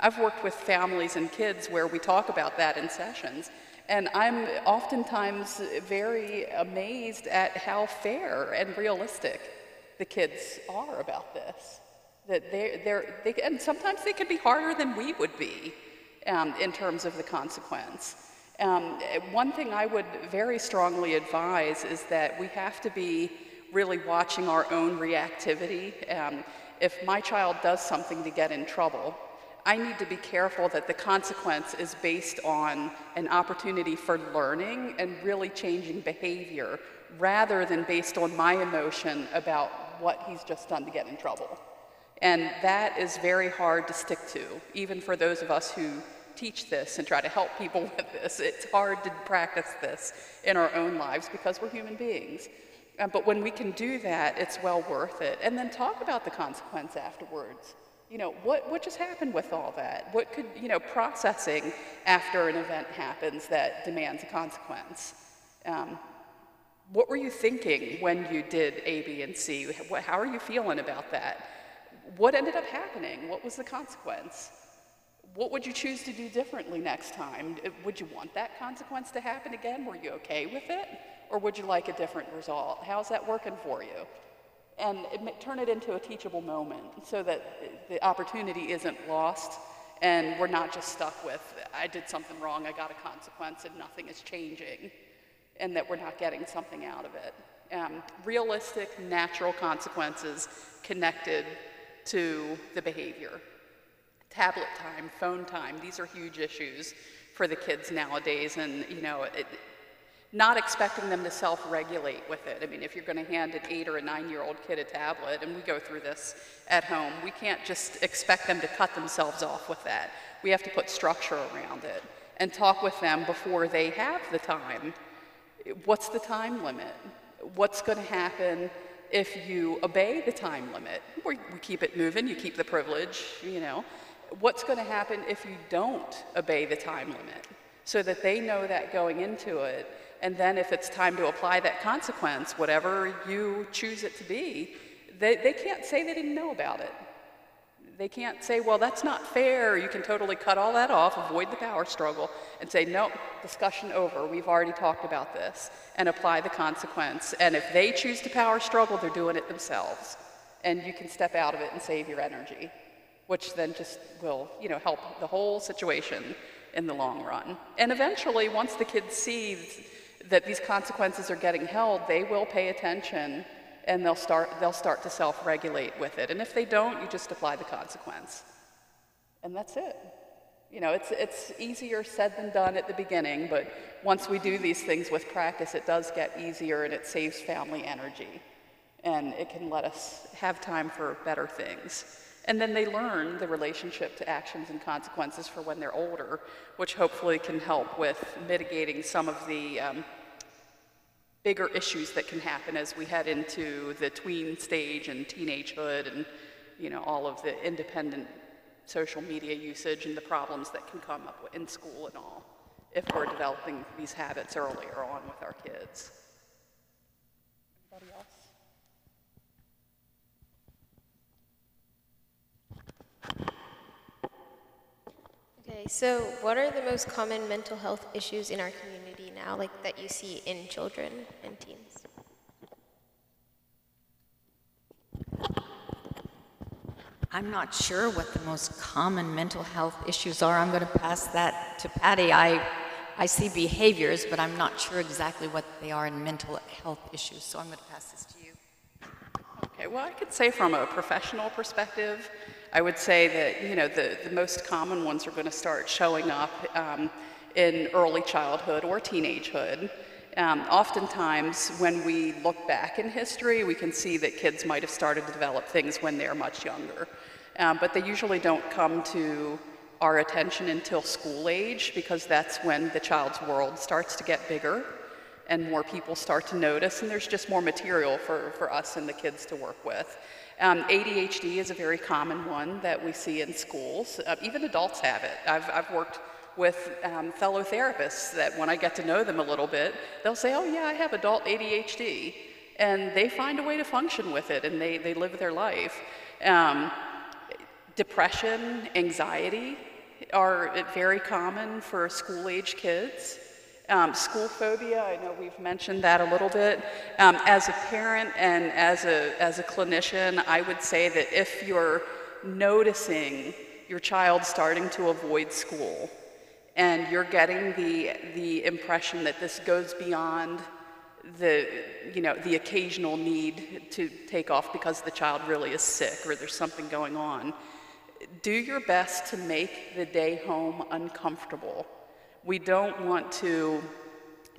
I've worked with families and kids where we talk about that in sessions. And I'm oftentimes very amazed at how fair and realistic the kids are about this. That and sometimes they can be harder than we would be in terms of the consequence. One thing I would very strongly advise is that we have to be really watching our own reactivity. If my child does something to get in trouble, I need to be careful that the consequence is based on an opportunity for learning and really changing behavior, rather than based on my emotion about what he's just done to get in trouble. And that is very hard to stick to, even for those of us who teach this and try to help people with this. It's hard to practice this in our own lives because we're human beings. But when we can do that, it's well worth it. And then talk about the consequence afterwards. You know, what just happened with all that? What could, you know, processing after an event happens that demands a consequence. What were you thinking when you did A, B, and C? How are you feeling about that? What ended up happening? What was the consequence? What would you choose to do differently next time? Would you want that consequence to happen again? Were you okay with it? Or would you like a different result? How's that working for you? And turn it into a teachable moment so that the opportunity isn't lost and we're not just stuck with, I did something wrong, I got a consequence and nothing is changing, and that we're not getting something out of it. Realistic, natural consequences connected to the behavior. Tablet time, phone time, these are huge issues for the kids nowadays, and you know, not expecting them to self-regulate with it. I mean, if you're going to hand an 8 or a 9-year-old kid a tablet, and we go through this at home, we can't just expect them to cut themselves off with that. We have to put structure around it and talk with them before they have the time. What's the time limit? What's going to happen if you obey the time limit? We keep it moving, you keep the privilege, you know. What's going to happen if you don't obey the time limit? So that they know that going into it, and then if it's time to apply that consequence, whatever you choose it to be, they can't say they didn't know about it. They can't say, well, that's not fair. You can totally cut all that off, avoid the power struggle, and say, nope, discussion over. We've already talked about this, and apply the consequence. And if they choose to power struggle, they're doing it themselves. And you can step out of it and save your energy, which then just will, you know, help the whole situation in the long run. And eventually, once the kids see that these consequences are getting held, they will pay attention, and they'll start to self-regulate with it. And if they don't, you just apply the consequence. And that's it. You know, it's easier said than done at the beginning, but once we do these things with practice, it does get easier, and it saves family energy. And it can let us have time for better things. And then they learn the relationship to actions and consequences for when they're older, which hopefully can help with mitigating some of the bigger issues that can happen as we head into the tween stage and teenagehood, and, you know, all of the independent social media usage and the problems that can come up in school and all, if we're developing these habits earlier on with our kids. Anybody else? Okay, so what are the most common mental health issues in our community now, like that you see in children and teens? I'm not sure what the most common mental health issues are. I'm going to pass that to Patty. I see behaviors, but I'm not sure exactly what they are in mental health issues, so I'm going to pass this to you. Okay, well, I could say from a professional perspective, I would say that, you know, the most common ones are going to start showing up in early childhood or teenagehood. Oftentimes, when we look back in history, we can see that kids might have started to develop things when they're much younger. But they usually don't come to our attention until school age, because that's when the child's world starts to get bigger and more people start to notice, and there's just more material for us and the kids to work with. ADHD is a very common one that we see in schools. Even adults have it. I've worked with fellow therapists that when I get to know them a little bit, they'll say, oh yeah, I have adult ADHD. And they find a way to function with it, and they live their life. Depression, anxiety are very common for school-age kids. School phobia, I know we've mentioned that a little bit. As a parent and as a clinician, I would say that if you're noticing your child starting to avoid school, and you're getting the impression that this goes beyond the occasional need to take off because the child really is sick or there's something going on, do your best to make the day home uncomfortable. We don't want to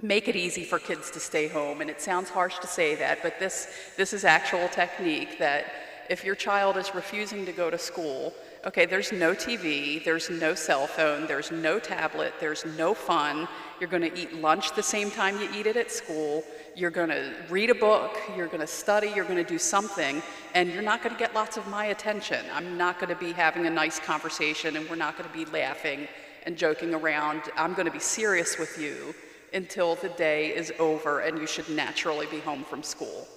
make it easy for kids to stay home, and it sounds harsh to say that, but this is actual technique that if your child is refusing to go to school, okay, there's no TV, there's no cell phone, there's no tablet, there's no fun. You're going to eat lunch the same time you eat it at school. You're going to read a book, you're going to study, you're going to do something, and you're not going to get lots of my attention. I'm not going to be having a nice conversation, and we're not going to be laughing and joking around. I'm going to be serious with you until the day is over and you should naturally be home from school.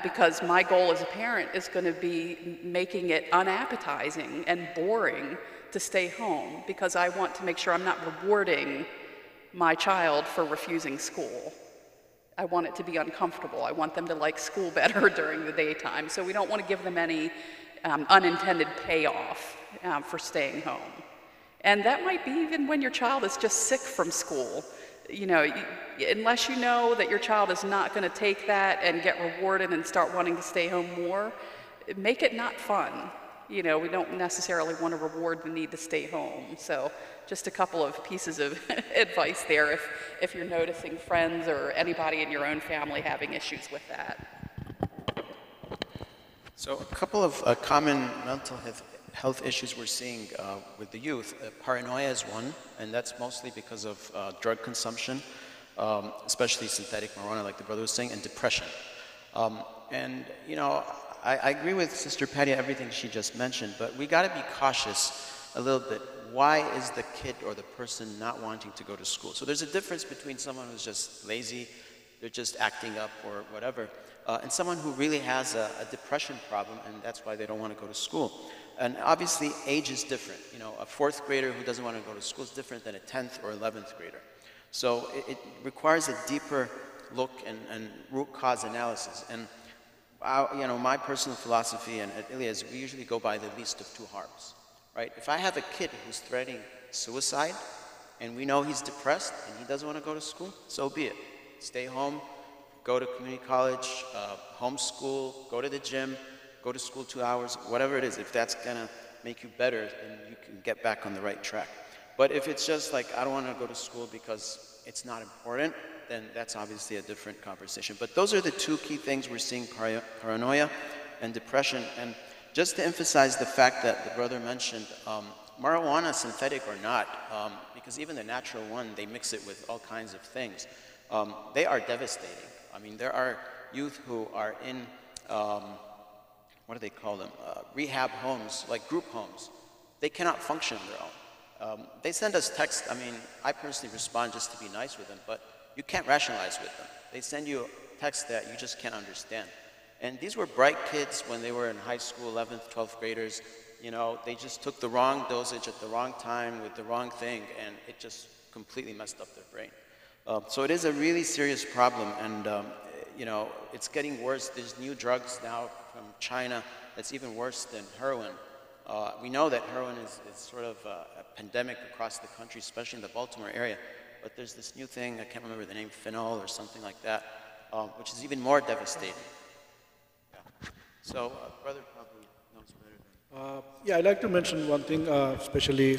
Because my goal as a parent is going to be making it unappetizing and boring to stay home, because I want to make sure I'm not rewarding my child for refusing school. I want it to be uncomfortable. I want them to like school better during the daytime. So we don't want to give them any unintended payoff for staying home. And that might be even when your child is just sick from school. You know, unless you know that your child is not going to take that and get rewarded and start wanting to stay home more, make it not fun. You know, we don't necessarily want to reward the need to stay home. So just a couple of pieces of advice there if you're noticing friends or anybody in your own family having issues with that. So a couple of common mental health issues we're seeing with the youth. Paranoia is one, and that's mostly because of drug consumption, especially synthetic marijuana, like the brother was saying, and depression. And, you know, I agree with Sister Patty, everything she just mentioned, but we got to be cautious a little bit. Why is the kid or the person not wanting to go to school? So there's a difference between someone who's just lazy, they're just acting up or whatever, and someone who really has a depression problem, and that's why they don't want to go to school. And obviously, age is different. You know, a 4th grader who doesn't want to go to school is different than a 10th or 11th grader. So it requires a deeper look and root cause analysis. And you know, my personal philosophy and at Ilias, we usually go by the least of two harms, right? If I have a kid who's threatening suicide, and we know he's depressed and he doesn't want to go to school, so be it. Stay home, go to community college, homeschool, go to the gym, go to school 2 hours, whatever it is. If that's gonna make you better, then you can get back on the right track. But if it's just like, I don't want to go to school because it's not important, then that's obviously a different conversation. But those are the two key things we're seeing, paranoia and depression. And just to emphasize the fact that the brother mentioned, marijuana, synthetic or not, because even the natural one, they mix it with all kinds of things. They are devastating. I mean, there are youth who are in, what do they call them? Rehab homes, like group homes. They cannot function on their own. They send us texts. I mean, I personally respond just to be nice with them, but you can't rationalize with them. They send you texts that you just can't understand. And these were bright kids when they were in high school, 11th, 12th graders. You know, they just took the wrong dosage at the wrong time with the wrong thing, and it just completely messed up their brain. So it is a really serious problem, and you know, it's getting worse. There's new drugs now from China that's even worse than heroin. We know that heroin is sort of a pandemic across the country, especially in the Baltimore area. But there's this new thing, I can't remember the name, phenol or something like that, which is even more devastating. Yeah. So, brother probably knows better than... Yeah, I'd like to mention one thing, especially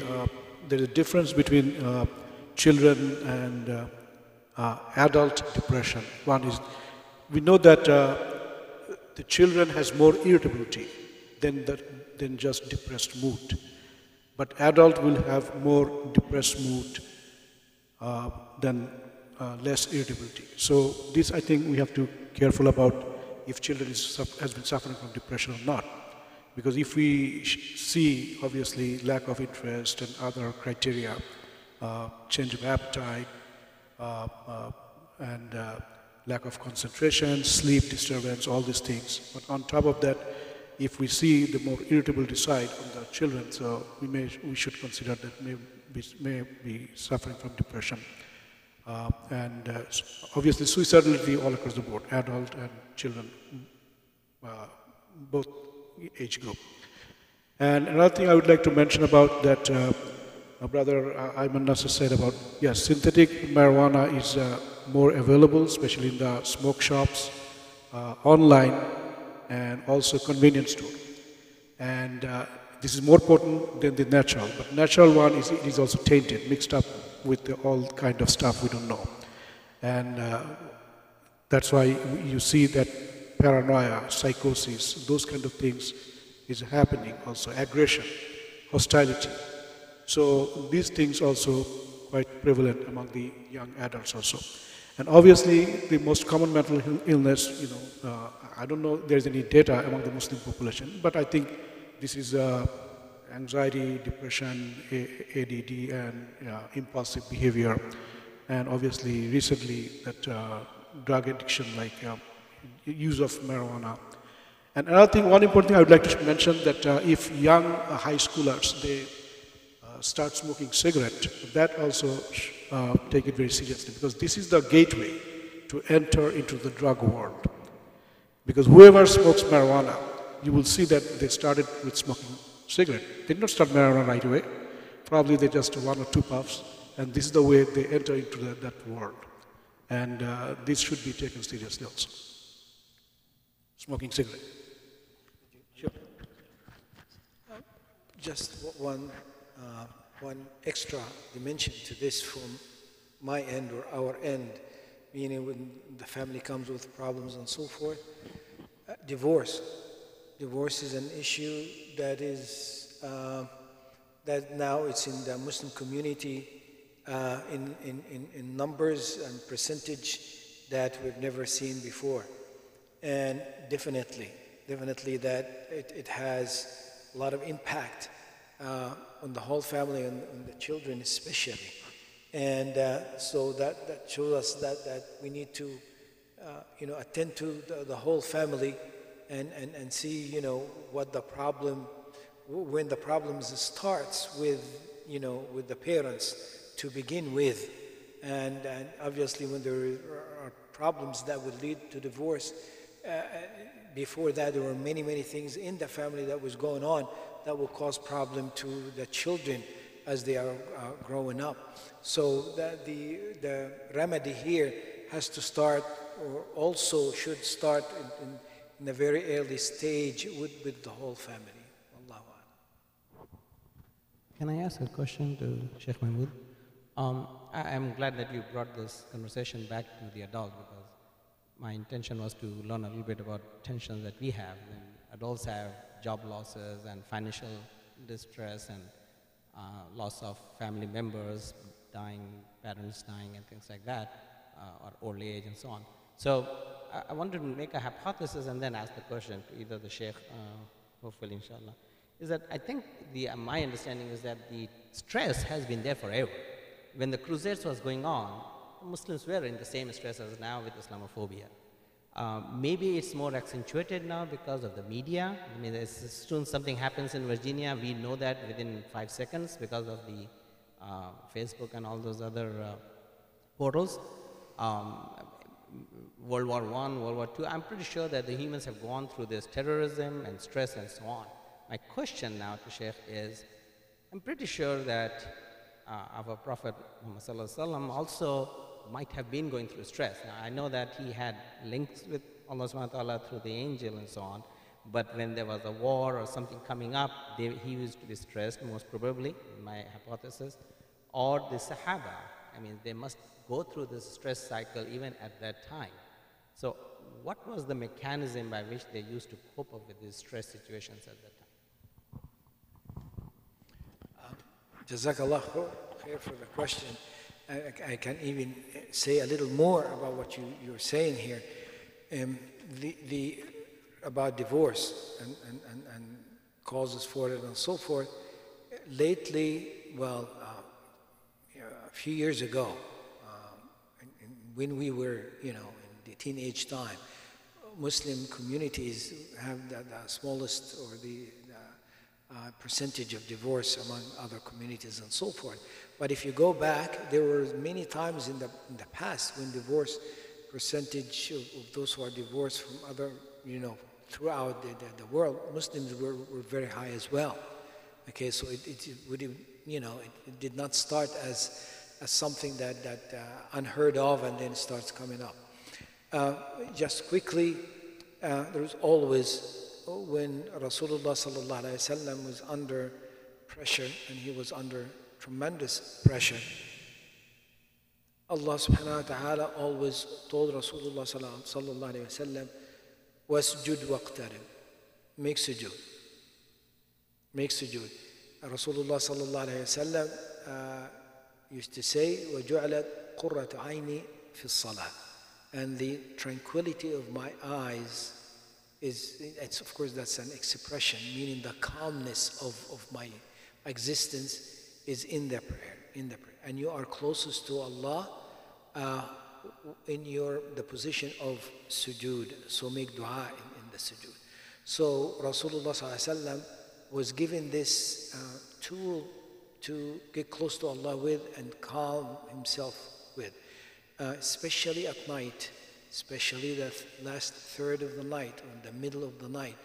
there's a difference between children and adult depression. One is, we know that the children has more irritability than just depressed mood. But adult will have more depressed mood than less irritability. So this, I think, we have to be careful about if children has been suffering from depression or not. Because if we see, obviously, lack of interest and other criteria, change of appetite, and lack of concentration, sleep disturbance, all these things. But on top of that, if we see the more irritability side on the children, so we should consider that may be suffering from depression. Obviously suicidality all across the board, adult and children, both age group. And another thing I would like to mention about that, my brother Ayman Nasser said about, yes, synthetic marijuana is more available, especially in the smoke shops, online, and also convenience store. And this is more potent than the natural, but natural one is also tainted, mixed up with all kind of stuff we don't know. And that's why you see that paranoia, psychosis, those kind of things is happening also, aggression, hostility. So these things also quite prevalent among the young adults also. And obviously the most common mental illness, you know, I don't know if there's any data among the Muslim population, but I think this is anxiety, depression, ADD, and impulsive behavior. And obviously recently that drug addiction, like use of marijuana. And another thing, one important thing I would like to mention that if young high schoolers, they start smoking cigarette, that also take it very seriously, because this is the gateway to enter into the drug world. Because whoever smokes marijuana, you will see that they started with smoking cigarette. They did not start marijuana right away. Probably they just 1 or 2 puffs, and this is the way they enter into that world. And this should be taken seriously also. Smoking cigarette. Sure. just one extra dimension to this from my end or our end, meaning when the family comes with problems and so forth. Divorce. Divorce is an issue that is that now it's in the Muslim community in numbers and percentage that we've never seen before. And definitely that it has a lot of impact on the whole family and the children especially. And so that shows us that we need to attend to the whole family and see what the problem, when the problems starts with the parents to begin with, and obviously when there are problems that would lead to divorce, before that there were many things in the family that was going on that will cause problem to the children as they are growing up. So that the remedy here has to start, or also should start in a very early stage with the whole family. Allahu Akbar. Can I ask a question to Sheikh Mahmood? I'm glad that you brought this conversation back to the adult, because my intention was to learn a little bit about tensions that we have. When adults have job losses and financial distress and loss of family members dying, parents dying and things like that, or old age and so on. So I wanted to make a hypothesis and then ask the question to either the Sheikh, hopefully inshallah, is that I think my understanding is that the stress has been there forever. When the Crusades was going on, Muslims were in the same stress as now with Islamophobia. Maybe it's more accentuated now because of the media. I mean, as soon as something happens in Virginia, we know that within 5 seconds because of the Facebook and all those other portals. World War I, World War II, I'm pretty sure that the humans have gone through this terrorism and stress and so on. My question now to Sheikh is, I'm pretty sure that our Prophet Muhammad also might have been going through stress. Now, I know that he had links with Allah subhanahu wa ta'ala through the angel and so on, but when there was a war or something coming up, he used to be stressed, most probably, in my hypothesis, or the Sahaba. I mean, they must go through this stress cycle even at that time. So what was the mechanism by which they used to cope up with these stress situations at that time? Jazakallah khair for the question. I can even say a little more about what you're saying here. About divorce and causes for it and so forth. Lately, well, a few years ago, when we were, in the teenage time, Muslim communities have the smallest or the percentage of divorce among other communities and so forth. But if you go back, there were many times in the past when divorce percentage of those who are divorced from other, throughout the world, Muslims were very high as well. Okay, so it did not start as something that unheard of and then starts coming up. Just quickly, there's always, when Rasulullah sallallahu alaihi wasallam was under pressure, and he was under tremendous pressure, Allah subhanahu wa ta'ala always told Rasulullah sallallahu alaihi wasallam, wasjud waqtarib, make sujood. Make sujood. Rasulullah sallallahu alaihi wasallam used to say, وَجُعْلَتْ قُرَّةُ عَيْنِي فِي الصَّلَاةِ, and the tranquility of my eyes it's of course that's an expression, meaning the calmness of my existence is in the prayer, and you are closest to Allah in the position of sujood. So make dua in the sujood. So Rasulullah sallallahu alaihi wasallam was given this tool to get close to Allah with and calm himself with, especially at night, especially the last third of the night or the middle of the night,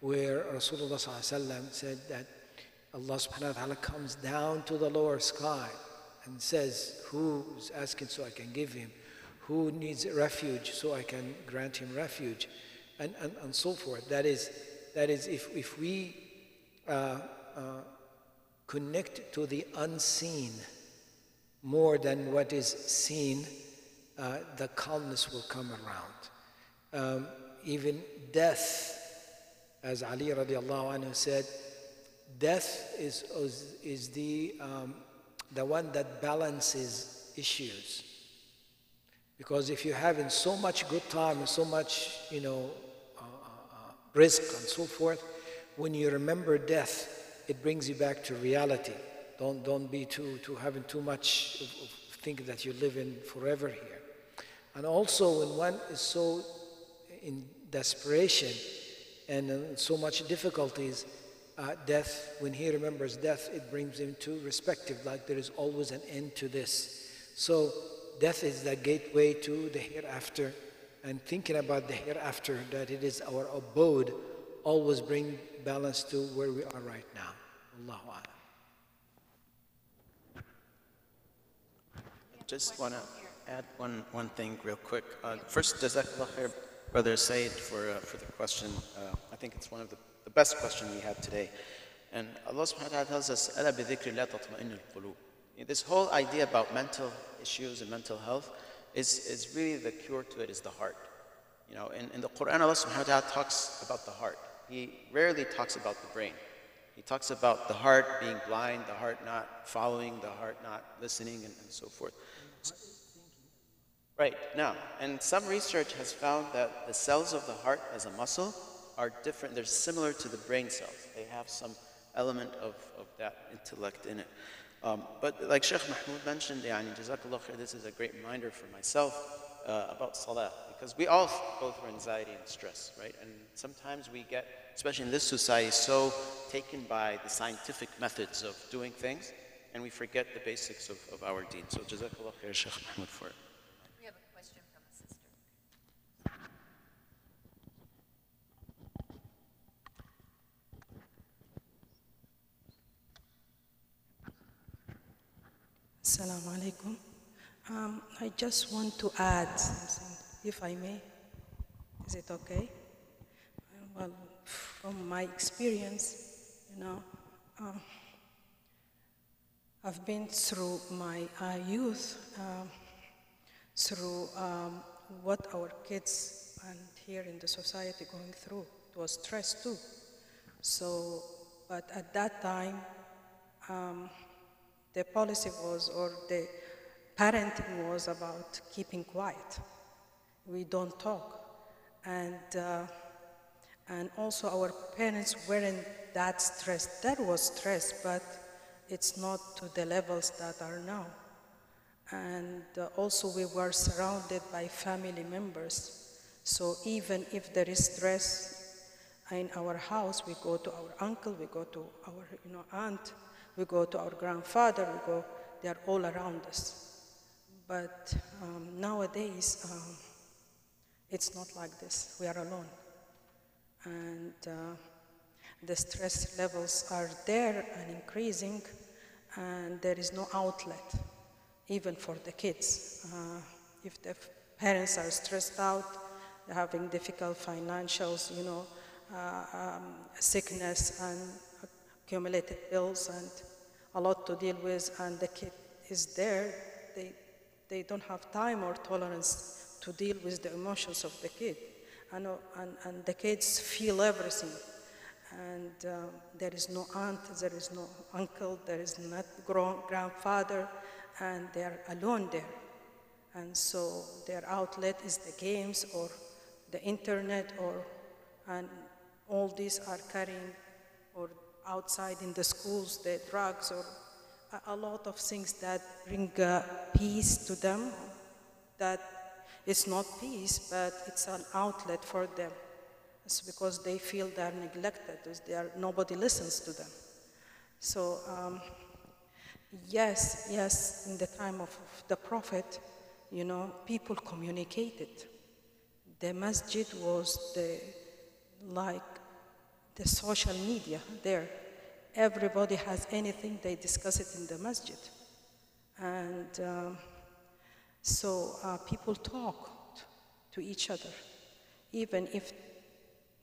where Rasulullah ﷺ said that Allah subhanahu wa ta'ala comes down to the lower sky and says, who is asking so I can give him, who needs refuge so I can grant him refuge, and so forth. That is if we connect to the unseen more than what is seen, the calmness will come around. Even death, as Ali radiallahu anhu said, death is the one that balances issues. Because if you're having so much good time and so much, risk and so forth, when you remember death, it brings you back to reality. Don't be too having too much of thinking that you live in forever here. And also when one is so in desperation and so much difficulties, death, when he remembers death, it brings him to perspective, like there is always an end to this. So death is the gateway to the hereafter, and thinking about the hereafter, that it is our abode, always bring balance to where we are right now. Allahu A'lam. Just want to add one thing real quick. First, Jazakallah khair, Brother Said, for the question. I think it's one of the best questions we had today. And Allah subhanahu wa ta'ala tells us, أَلَا بِذِكْرِ اللَّهِ تَطْمَئِنُّ الْقُلُوبُ. This whole idea about mental issues and mental health is really the cure to it is the heart. In the Quran, Allah subhanahu wa ta'ala talks about the heart. He rarely talks about the brain. He talks about the heart being blind, the heart not following, the heart not listening, and so forth. Right, now, and some research has found that the cells of the heart as a muscle are different. They're similar to the brain cells. They have some element of that intellect in it. But like Sheikh Mahmoud mentioned, Jazakallah khair, this is a great reminder for myself about salah, because we all go through anxiety and stress, right? And sometimes we get, especially in this society, so taken by the scientific methods of doing things, and we forget the basics of our deen. So Jazakallah khair, Sheikh Mahmoud, for it. We have a question from a sister. Assalamu alaikum. I just want to add something, if I may. Is it okay? Well, from my experience, I've been through my youth, through what our kids and here in the society going through. It was stress too. So, but at that time, the policy was, or the parenting was about keeping quiet. We don't talk. And also our parents weren't that stressed. That was stress, but it's not to the levels that are now. And also we were surrounded by family members. So even if there is stress in our house, we go to our uncle, we go to our aunt, we go to our grandfather, they are all around us. But nowadays, it's not like this. We are alone. And the stress levels are there and increasing, and there is no outlet, even for the kids. If the parents are stressed out, they're having difficult financials, sickness and accumulated bills and a lot to deal with, and the kid is there, they don't have time or tolerance to deal with the emotions of the kid. And the kids feel everything. And there is no aunt, there is no uncle, there is not grandfather, and they are alone there. And so their outlet is the games or the internet, and all these are carrying, or outside in the schools, the drugs, or a lot of things that bring peace to them. That it's not peace, but it's an outlet for them. It's because they feel they are neglected, nobody listens to them. So yes, in the time of the Prophet, people communicated. The masjid was like the social media there. Everybody has anything, they discuss it in the masjid. And so people talked to each other. Even if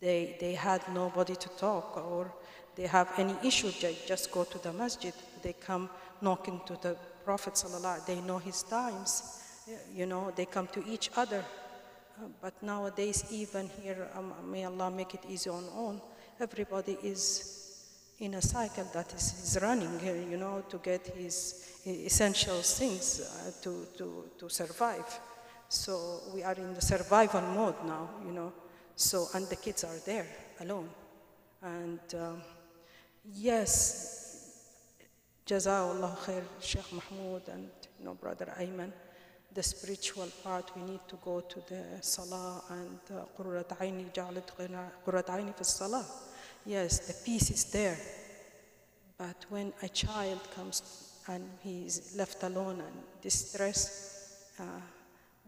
They had nobody to talk, or they have any issue, they just go to the masjid. They come knocking to the Prophet sallallahu. They know his times. You know, they come to each other. But nowadays, even here, may Allah make it easy on all, everybody is in a cycle that is running, you know, to get his essential things to survive. So we are in the survival mode now, you know. So, and the kids are there alone. And yes, Jazakallah khair, Sheikh Mahmoud and Brother Ayman. The spiritual part, we need to go to the salah and قُرَّةَ عَيْنِي جَعَلَتْ قُرَّةَ عَيْنِي فِي الصَّلَاةِ. Yes, the peace is there. But when a child comes and he is left alone and distressed,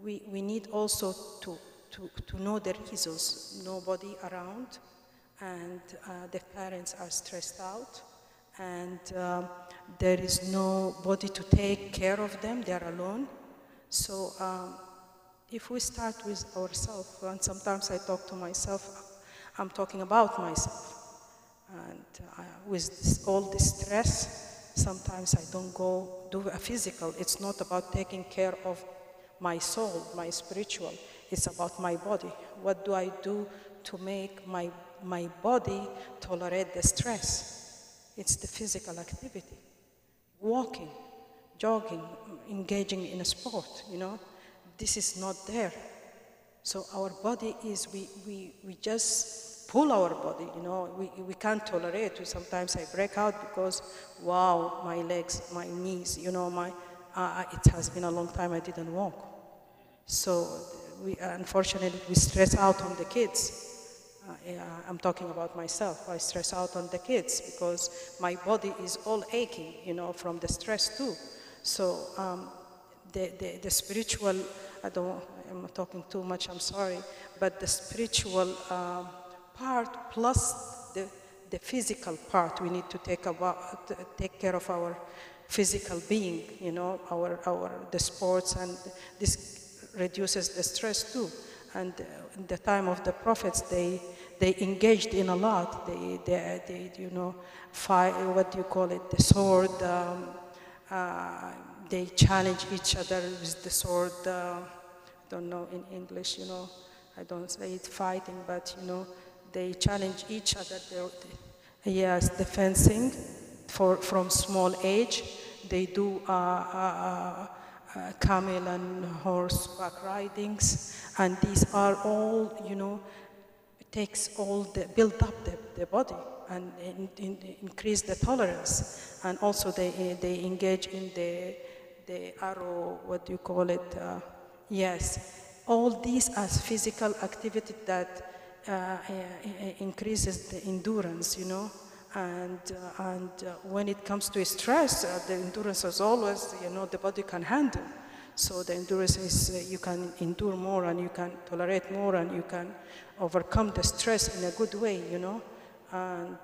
we need also to know the reasons. Nobody around, and the parents are stressed out, and there is nobody to take care of them, they are alone. So if we start with ourselves, and sometimes I talk to myself, I'm talking about myself, and with all this stress, sometimes I don't go do a physical. It's not about taking care of my soul, my spiritual, it's about my body. What do I do to make my body tolerate the stress? It's the physical activity, walking, jogging, engaging in a sport, you know. This is not there. So our body is, we just pull our body, you know. We can't tolerate. Sometimes I break out because, wow, my legs, my knees, you know, it has been a long time I didn't walk. So unfortunately, we stress out on the kids. I'm talking about myself. I stress out on the kids because my body is all aching, you know, from the stress too. So the spiritual, I'm not talking too much, I'm sorry, but the spiritual part plus the physical part, we need to take care of our physical being, you know, the sports, and this reduces the stress too. And in the time of the prophets, they engaged in a lot. They you know, fight, what do you call it, the sword. They challenge each other with the sword. I don't know in English, you know, I don't say it fighting, but you know, they challenge each other. Yes, the fencing from small age. They do camel and horseback ridings, and these are all, you know, it takes all build up the body and increase the tolerance. And also they engage in the arrow, what do you call it? Yes, all these as physical activity that increases the endurance, you know. And when it comes to stress, the endurance is always, you know, the body can handle. So the endurance is, you can endure more and you can tolerate more and you can overcome the stress in a good way, you know. And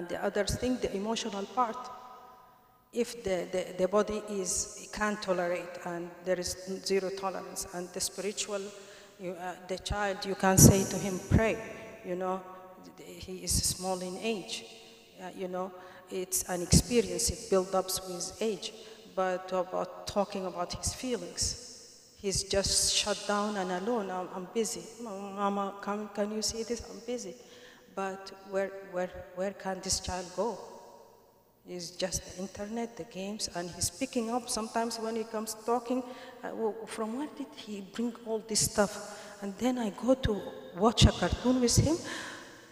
the other thing, the emotional part, if the body can't tolerate and there is zero tolerance, and the spiritual, the child, you can say to him, pray, you know. He is small in age, you know, it's an experience, it builds up with age. But about talking about his feelings, he's just shut down and alone. I'm busy. Mama, can you see this? I'm busy. But where can this child go? It's just the internet, the games, and he's picking up sometimes when he comes talking, from where did he bring all this stuff? And then I go to watch a cartoon with him.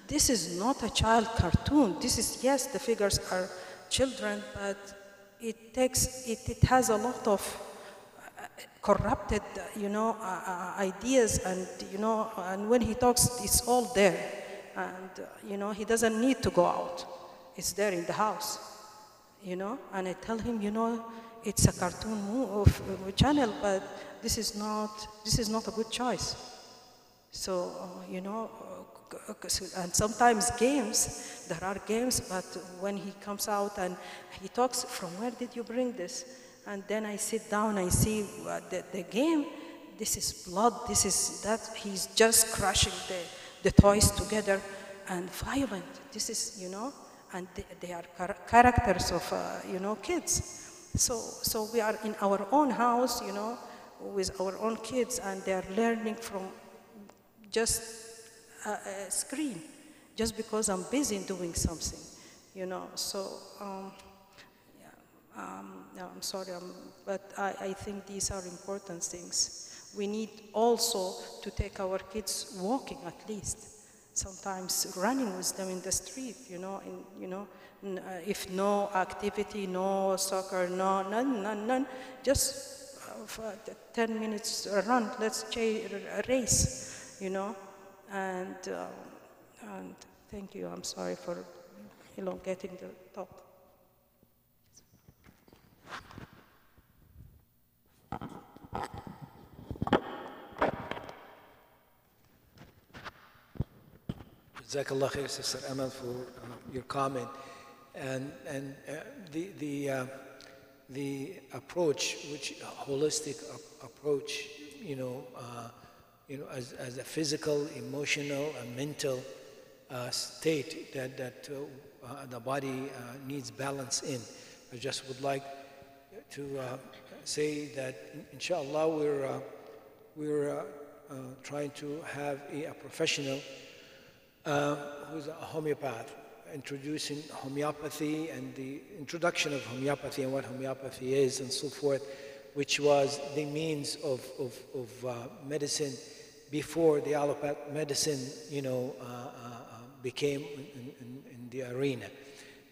This is not a child cartoon. This is, yes, the figures are children, but it has a lot of corrupted, you know, ideas, and, you know, and when he talks, it's all there. And, you know, he doesn't need to go out. It's there in the house, you know. And I tell him, you know, it's a cartoon channel, but this is not a good choice. So, you know, and sometimes games, there are games, but when he comes out and he talks, from where did you bring this? And then I sit down, I see the game, this is blood, this is that. He's just crushing the toys together and violent. This is, and they are characters of, kids. So we are in our own house, with our own kids, and they are learning from just a screen, just because I'm busy doing something, So, I'm sorry, but I think these are important things. We need also to take our kids walking at least. Sometimes running with them in the street, if no activity, no soccer, none, just 10 minutes run, let's race, and thank you. I'm sorry for elongating the talk. Jazakallah khair, Sister Amal, for your comment. And the approach, which holistic approach, as a physical, emotional, and mental state that the body needs balance in. I just would like to say that, inshallah, we're trying to have a professional who's a homeopath, introducing homeopathy and the introduction of homeopathy and what homeopathy is and so forth, which was the means of medicine before the allopathic medicine, became in the arena.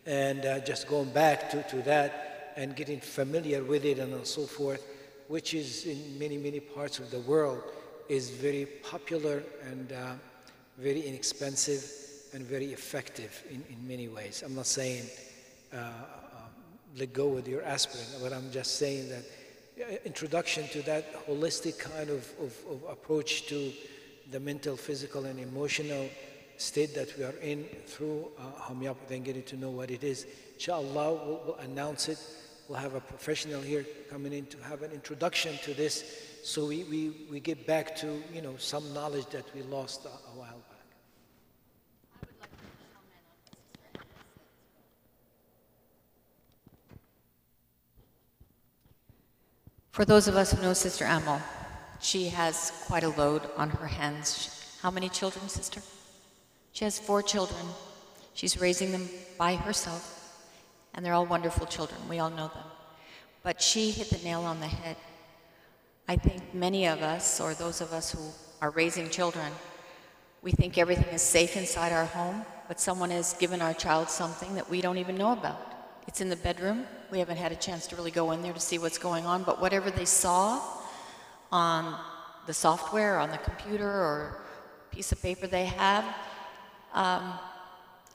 And just going back to that and getting familiar with it and so forth, which is in many parts of the world, is very popular and very inexpensive and very effective in many ways. I'm not saying let go with your aspirin, but I'm just saying that introduction to that holistic kind of approach to the mental, physical, and emotional state that we are in through homeopathy and getting to know what it is. Inshallah, we'll announce it. We'll have a professional here coming in to have an introduction to this, so we get back to some knowledge that we lost a while back. I would like to comment on what Sister Anna said. For those of us who know Sister Amal, she has quite a load on her hands. How many children, sister? She has 4 children. She's raising them by herself, and they're all wonderful children. We all know them. But she hit the nail on the head. I think many of us, or those of us who are raising children, we think everything is safe inside our home, but someone has given our child something that we don't even know about. It's in the bedroom. We haven't had a chance to really go in there to see what's going on, but whatever they saw on the software, on the computer, or piece of paper they have,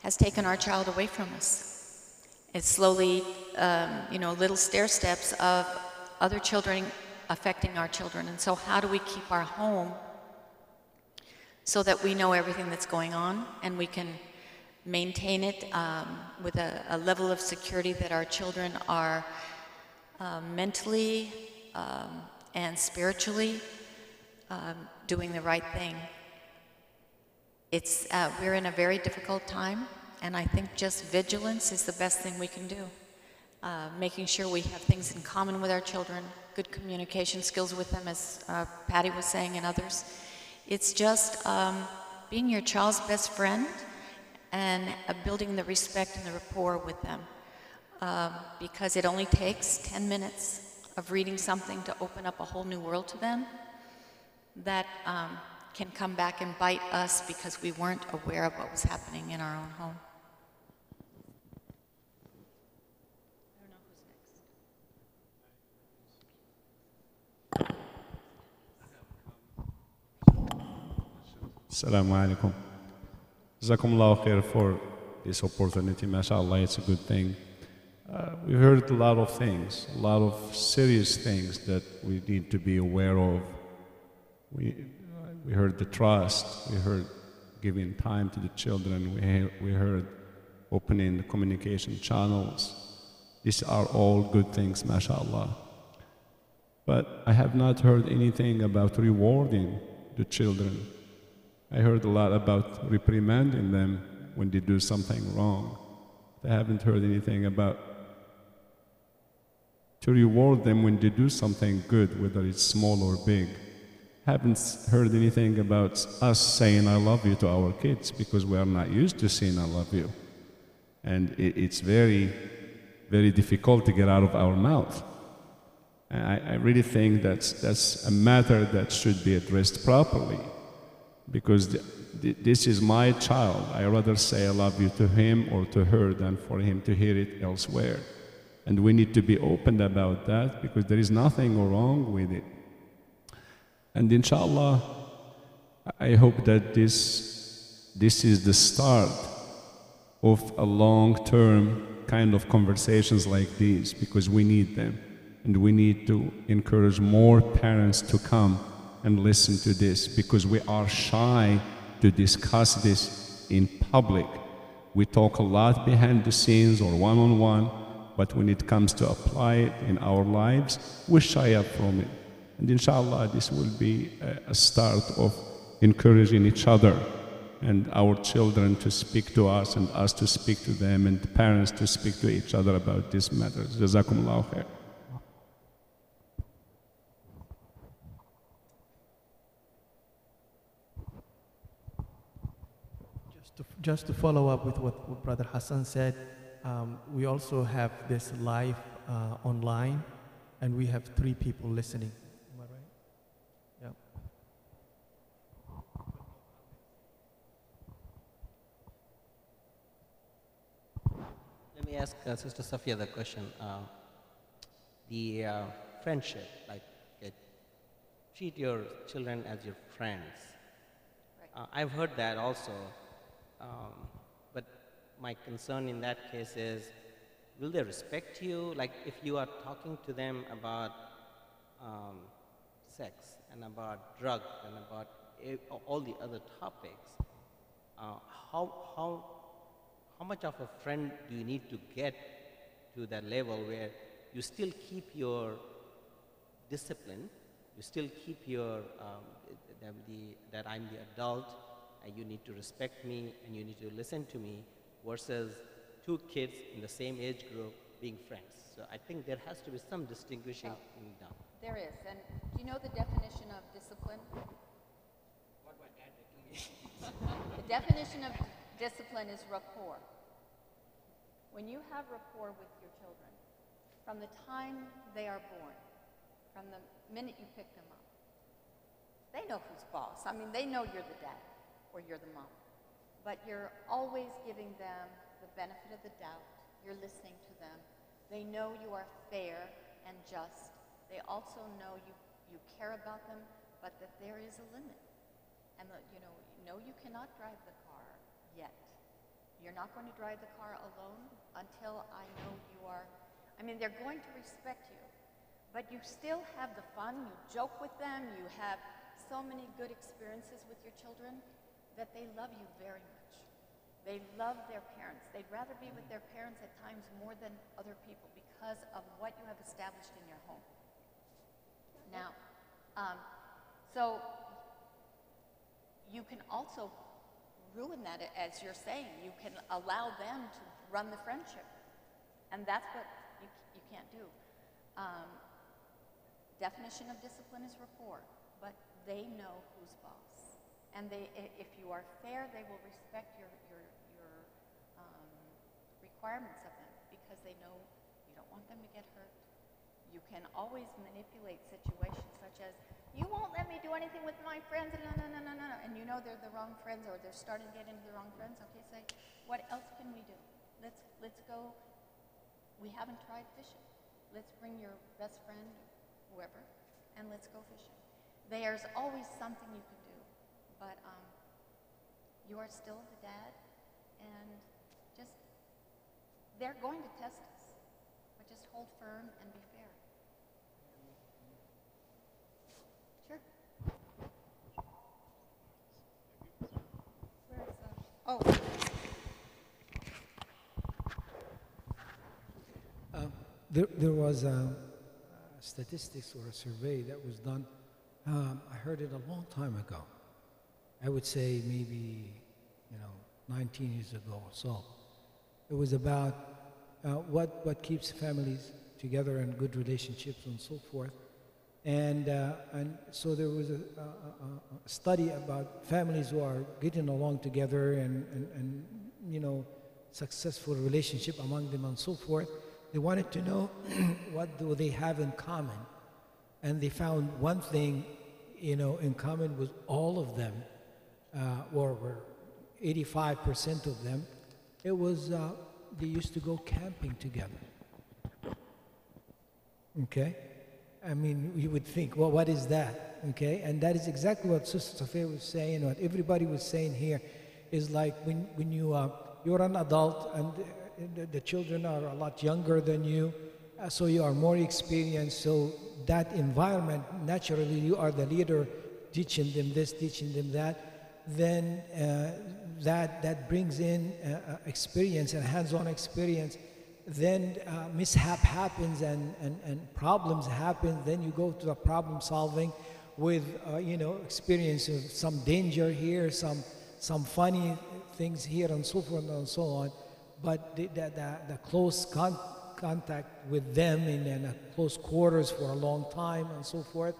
has taken our child away from us. It's slowly, little stair steps of other children affecting our children. And so how do we keep our home so that we know everything that's going on and we can maintain it with a level of security that our children are mentally and spiritually doing the right thing. We're in a very difficult time, and I think just vigilance is the best thing we can do. Making sure we have things in common with our children, good communication skills with them, as Patty was saying, and others. It's just being your child's best friend and building the respect and the rapport with them. Because it only takes 10 minutes of reading something to open up a whole new world to them that can come back and bite us because we weren't aware of what was happening in our own home. Assalamu alaikum. Jazakumullah khair for this opportunity. MashaAllah, it's a good thing. We heard a lot of things, a lot of serious things that we need to be aware of. We heard the trust, we heard giving time to the children, we heard opening the communication channels. These are all good things, MashaAllah. But I have not heard anything about rewarding the children. I heard a lot about reprimanding them when they do something wrong. I haven't heard anything about to reward them when they do something good, whether it's small or big. Haven't heard anything about us saying I love you to our kids, because we are not used to saying I love you. And it's very, very difficult to get out of our mouth. And I really think that's a matter that should be addressed properly, because this is my child. I rather say I love you to him or to her than for him to hear it elsewhere. And we need to be open about that, because there is nothing wrong with it. And inshallah, I hope that this is the start of a long-term kind of conversations like these, because we need them. And we need to encourage more parents to come and listen to this, because we are shy to discuss this in public. We talk a lot behind the scenes or one-on-one, but when it comes to apply it in our lives, we shy up from it. And inshallah, this will be a start of encouraging each other and our children to speak to us and us to speak to them, and the parents to speak to each other about these matters. Jazakumullahu khair. Just to follow up with what Brother Hassan said, we also have this live online, and we have 3 people listening. Am I right? Yeah. Let me ask Sister Safia the question. The friendship, like treat your children as your friends. I've heard that also. But my concern in that case is, will they respect you? Like if you are talking to them about sex and about drugs and about all the other topics, how much of a friend do you need to get to that level where you still keep your discipline, you still keep your that I'm the adult, and you need to respect me and you need to listen to me, versus 2 kids in the same age group being friends. So I think there has to be some distinguishing being done. There is. And do you know the definition of discipline? The definition of discipline is rapport. When you have rapport with your children, from the time they are born, from the minute you pick them up, they know who's boss. I mean, they know you're the dad or you're the mom. But you're always giving them the benefit of the doubt. You're listening to them. They know you are fair and just. They also know you care about them, but that there is a limit. And that, you know you cannot drive the car yet. You're not going to drive the car alone until I know you are. I mean, they're going to respect you, but you still have the fun. You joke with them. You have so many good experiences with your children that they love you very much. They love their parents. They'd rather be with their parents at times more than other people because of what you have established in your home. Now, so you can also ruin that, as you're saying. You can allow them to run the friendship, and that's what you can't do. Definition of discipline is rapport, but they know who's boss. And if you are fair, they will respect your requirements of them, because they know you don't want them to get hurt. You can always manipulate situations such as, you won't let me do anything with my friends, no, and you know they're the wrong friends, or they're starting to get into the wrong friends. Okay, say, what else can we do? Let's go. We haven't tried fishing. Let's bring your best friend, whoever, and let's go fishing. There's always something you can do, but you are still the dad, and they're going to test us, but just hold firm and be fair. Sure. Where is that? Oh. There was a statistics or a survey that was done. I heard it a long time ago. I would say maybe, 19 years ago or so. It was about what keeps families together and good relationships and so forth. And so there was a study about families who are getting along together and successful relationship among them and so forth. They wanted to know what do they have in common. And they found one thing, in common with all of them, or 85% of them. It was they used to go camping together. Okay? I mean, you would think, well, what is that? Okay? And that is exactly what Sister Safia was saying, what everybody was saying here, is like when you're an adult and the children are a lot younger than you, so you are more experienced, so that environment, naturally you are the leader, teaching them this, teaching them that, then that brings in experience and hands-on experience. Then mishap happens and problems happen. Then you go to the problem solving with experience of some danger here, some funny things here, and so forth and so on. But the close contact with them in a close quarters for a long time and so forth,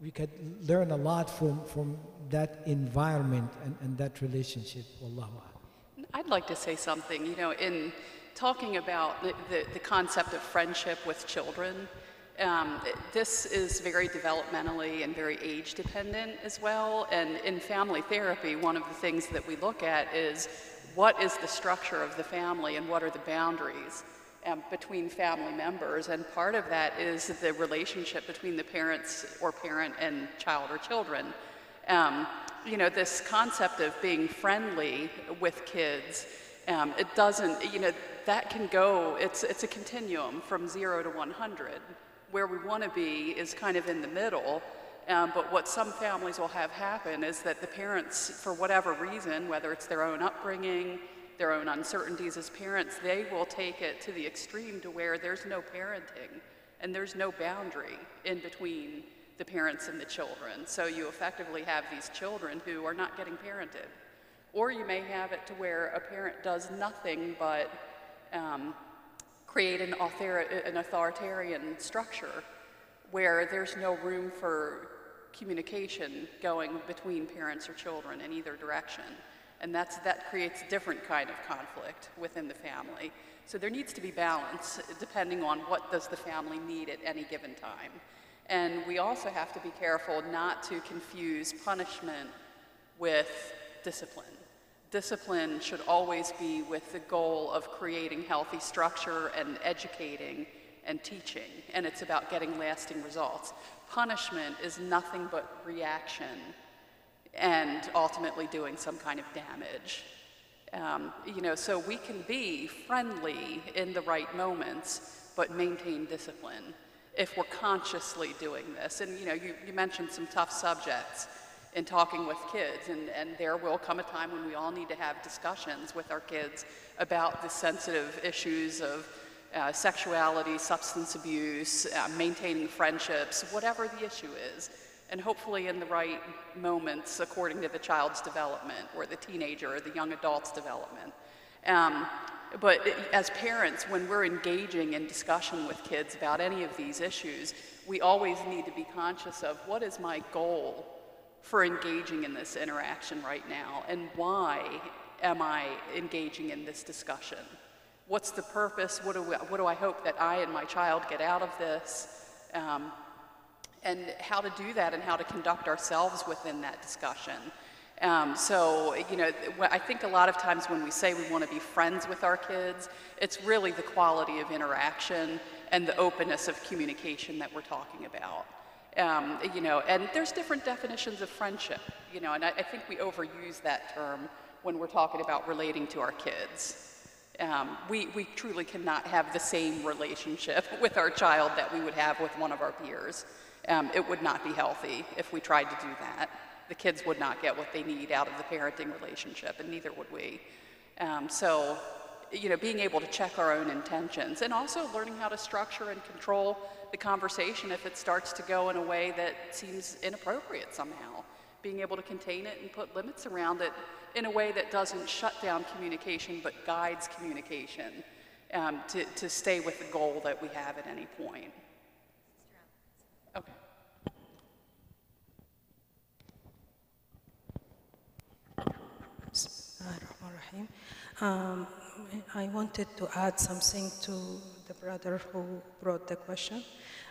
we could learn a lot from that environment and that relationship. Wallahu a'lam. I'd like to say something, in talking about the concept of friendship with children. This is very developmentally and very age dependent as well. And in family therapy, one of the things that we look at is what is the structure of the family and what are the boundaries between family members. And part of that is the relationship between the parents or parent and child or children. This concept of being friendly with kids, it doesn't, that can go, it's a continuum from 0 to 100. Where we want to be is kind of in the middle, but what some families will have happen is that the parents, for whatever reason, whether it's their own upbringing, their own uncertainties as parents, they will take it to the extreme to where there's no parenting and there's no boundary in between the parents and the children. So you effectively have these children who are not getting parented. Or you may have it to where a parent does nothing but create an authoritarian structure where there's no room for communication going between parents or children in either direction. And that creates a different kind of conflict within the family. So there needs to be balance depending on what does the family need at any given time. And we also have to be careful not to confuse punishment with discipline. Discipline should always be with the goal of creating healthy structure and educating and teaching, and it's about getting lasting results. Punishment is nothing but reaction and ultimately doing some kind of damage. So we can be friendly in the right moments, but maintain discipline if we're consciously doing this. And you mentioned some tough subjects in talking with kids, and there will come a time when we all need to have discussions with our kids about the sensitive issues of sexuality, substance abuse, maintaining friendships, whatever the issue is, and hopefully in the right moments according to the child's development or the teenager or the young adult's development. But as parents, when we're engaging in discussion with kids about any of these issues, we always need to be conscious of what is my goal for engaging in this interaction right now, and why am I engaging in this discussion? What's the purpose? What do I hope that I and my child get out of this? And how to do that and how to conduct ourselves within that discussion. I think a lot of times when we say we want to be friends with our kids, it's really the quality of interaction and the openness of communication that we're talking about. And there's different definitions of friendship, and I think we overuse that term when we're talking about relating to our kids. We truly cannot have the same relationship with our child that we would have with one of our peers. It would not be healthy if we tried to do that. The kids would not get what they need out of the parenting relationship, and neither would we. being able to check our own intentions, and also learning how to structure and control the conversation if it starts to go in a way that seems inappropriate somehow. Being able to contain it and put limits around it in a way that doesn't shut down communication but guides communication to stay with the goal that we have at any point. Okay. I wanted to add something to the brother who brought the question.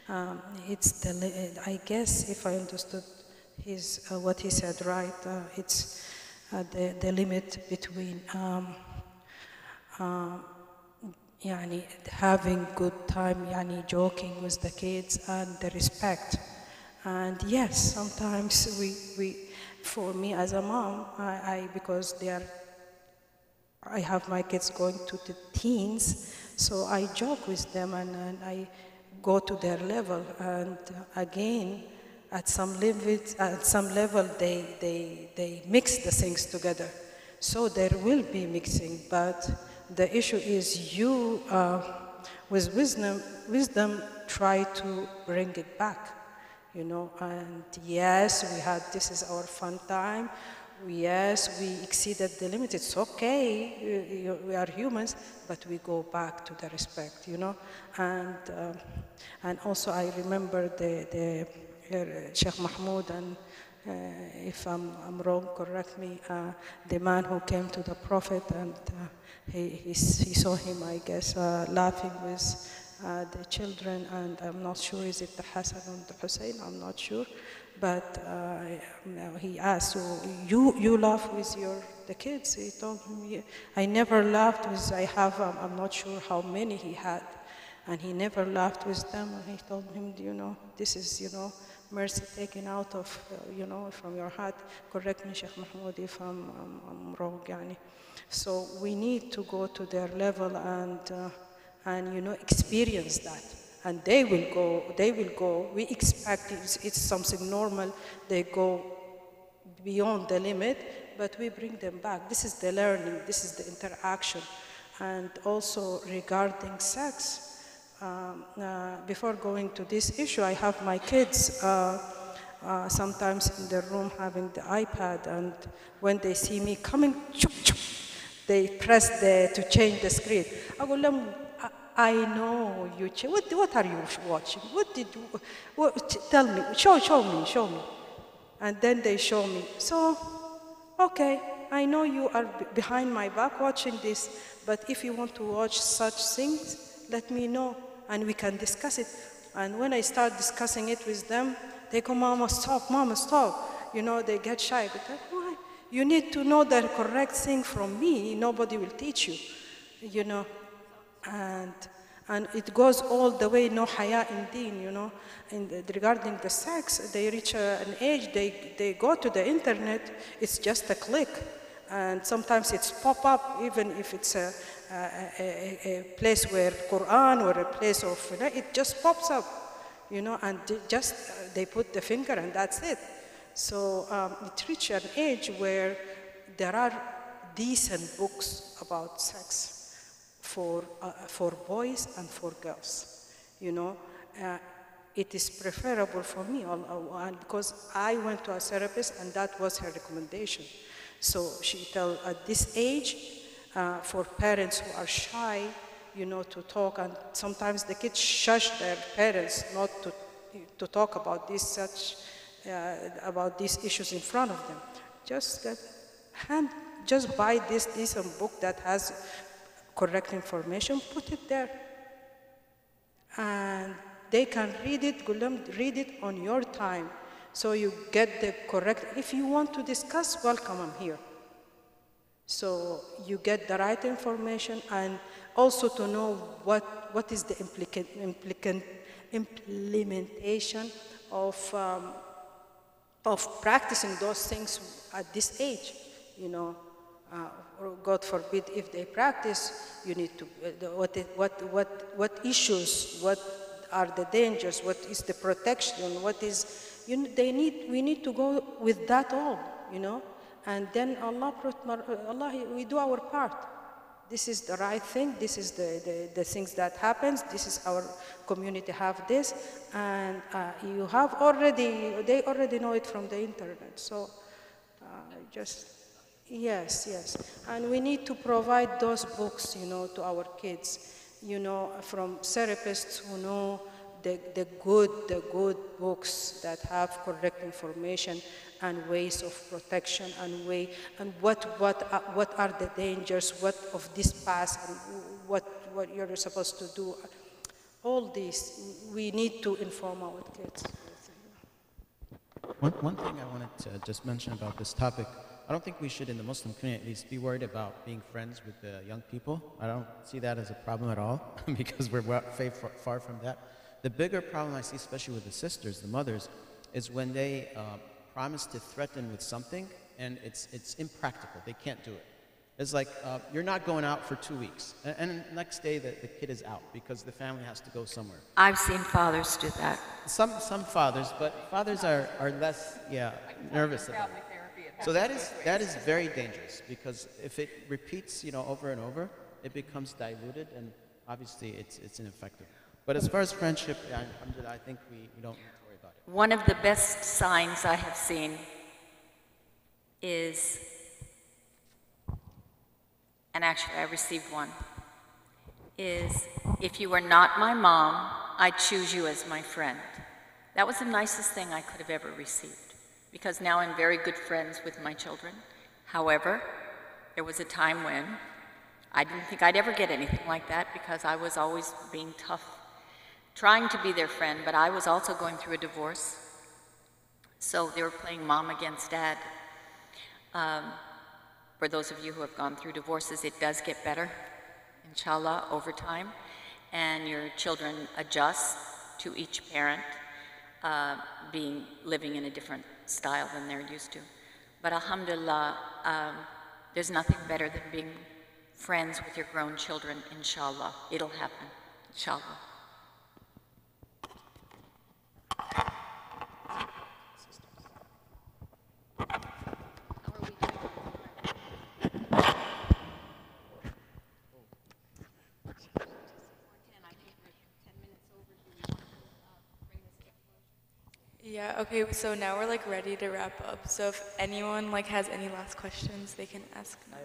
I guess if I understood what he said right, it's the limit between يعني having good time, يعني joking with the kids, and the respect. And yes, sometimes for me as a mom, because I have my kids going to the teens, so I joke with them and I go to their level. And again, at some level, they mix the things together. So there will be mixing, but the issue is you, with wisdom, try to bring it back, and yes, this is our fun time. Yes, we exceeded the limit. It's okay. We are humans, but we go back to the respect, And also, I remember the Sheikh Mahmoud, and if I'm wrong, correct me. The man who came to the Prophet, and he saw him, I guess, laughing with the children, and I'm not sure, is it the Hassan and the Hussein? I'm not sure. But he asked, so you laugh with the kids? He told him, I never laughed with, I'm not sure how many he had, and he never laughed with them. And he told him, this is, mercy taken out of, from your heart. Correct me, Sheikh Mahmoud, if I'm wrong, yani. So we need to go to their level and experience that. And they will go, we expect it's something normal, they go beyond the limit, but we bring them back. This is the learning, this is the interaction. And also regarding sex, before going to this issue, I have my kids sometimes in the room having the iPad, and when they see me coming, they press to change the screen. I go, I know you. What are you watching? What did you? Tell me. Show me. And then they show me. So, okay, I know you are behind my back watching this, but if you want to watch such things, let me know, and we can discuss it. And when I start discussing it with them, they go, Mama, stop. Mama, stop. They get shy. But why? You need to know the correct thing from me. Nobody will teach you. And it goes all the way, no haya in deen, regarding the sex, they reach an age, they go to the internet, it's just a click. And sometimes it's pop up, even if it's a place where Quran or a place of, it just pops up, and they put the finger and that's it. So it reached an age where there are decent books about sex for boys and for girls, it is preferable for me, because I went to a therapist and that was her recommendation. So she told at this age, for parents who are shy, to talk, and sometimes the kids shush their parents not to talk about these issues in front of them. Just buy this decent book that has correct information, put it there. And they can read it on your time. So you get the correct, if you want to discuss, welcome, I'm here. So you get the right information, and also to know what is the implementation of practicing those things at this age, or God forbid, if they practice, you need to, what issues, what are the dangers, what is the protection, what is, we need to go with that all, and then Allah, we do our part. this is the right thing, this is the things that happens, this is our community have this, and you have already, they already know it from the internet. So just, yes, yes. And we need to provide those books, to our kids, from therapists who know the good books that have correct information and ways of protection and what are the dangers, what of this past and what you're supposed to do. All these, we need to inform our kids. One thing I wanted to just mention about this topic, I don't think we should, in the Muslim community at least, be worried about being friends with the young people. I don't see that as a problem at all, because we're far from that. The bigger problem I see, especially with the sisters, the mothers, is when they promise to threaten with something, and it's impractical. They can't do it. It's like, you're not going out for 2 weeks, and the next day the kid is out because the family has to go somewhere. I've seen fathers do that. Some fathers, but fathers are less nervous about it. So that is very dangerous, because if it repeats over and over, it becomes diluted, and obviously it's ineffective. But as far as friendship, I think we don't need to worry about it. One of the best signs I have seen is, and actually I received one, is, if you are not my mom, I choose you as my friend. That was the nicest thing I could have ever received, because now I'm very good friends with my children. However, there was a time when I didn't think I'd ever get anything like that, because I was always being tough, trying to be their friend, but I was also going through a divorce. So they were playing mom against dad. For those of you who have gone through divorces, it does get better, inshallah, over time, and your children adjust to each parent living in a different style than they're used to. But alhamdulillah, there's nothing better than being friends with your grown children, inshallah. It'll happen, inshallah. Yeah, okay, so now we're like ready to wrap up. So if anyone like has any last questions, they can ask now.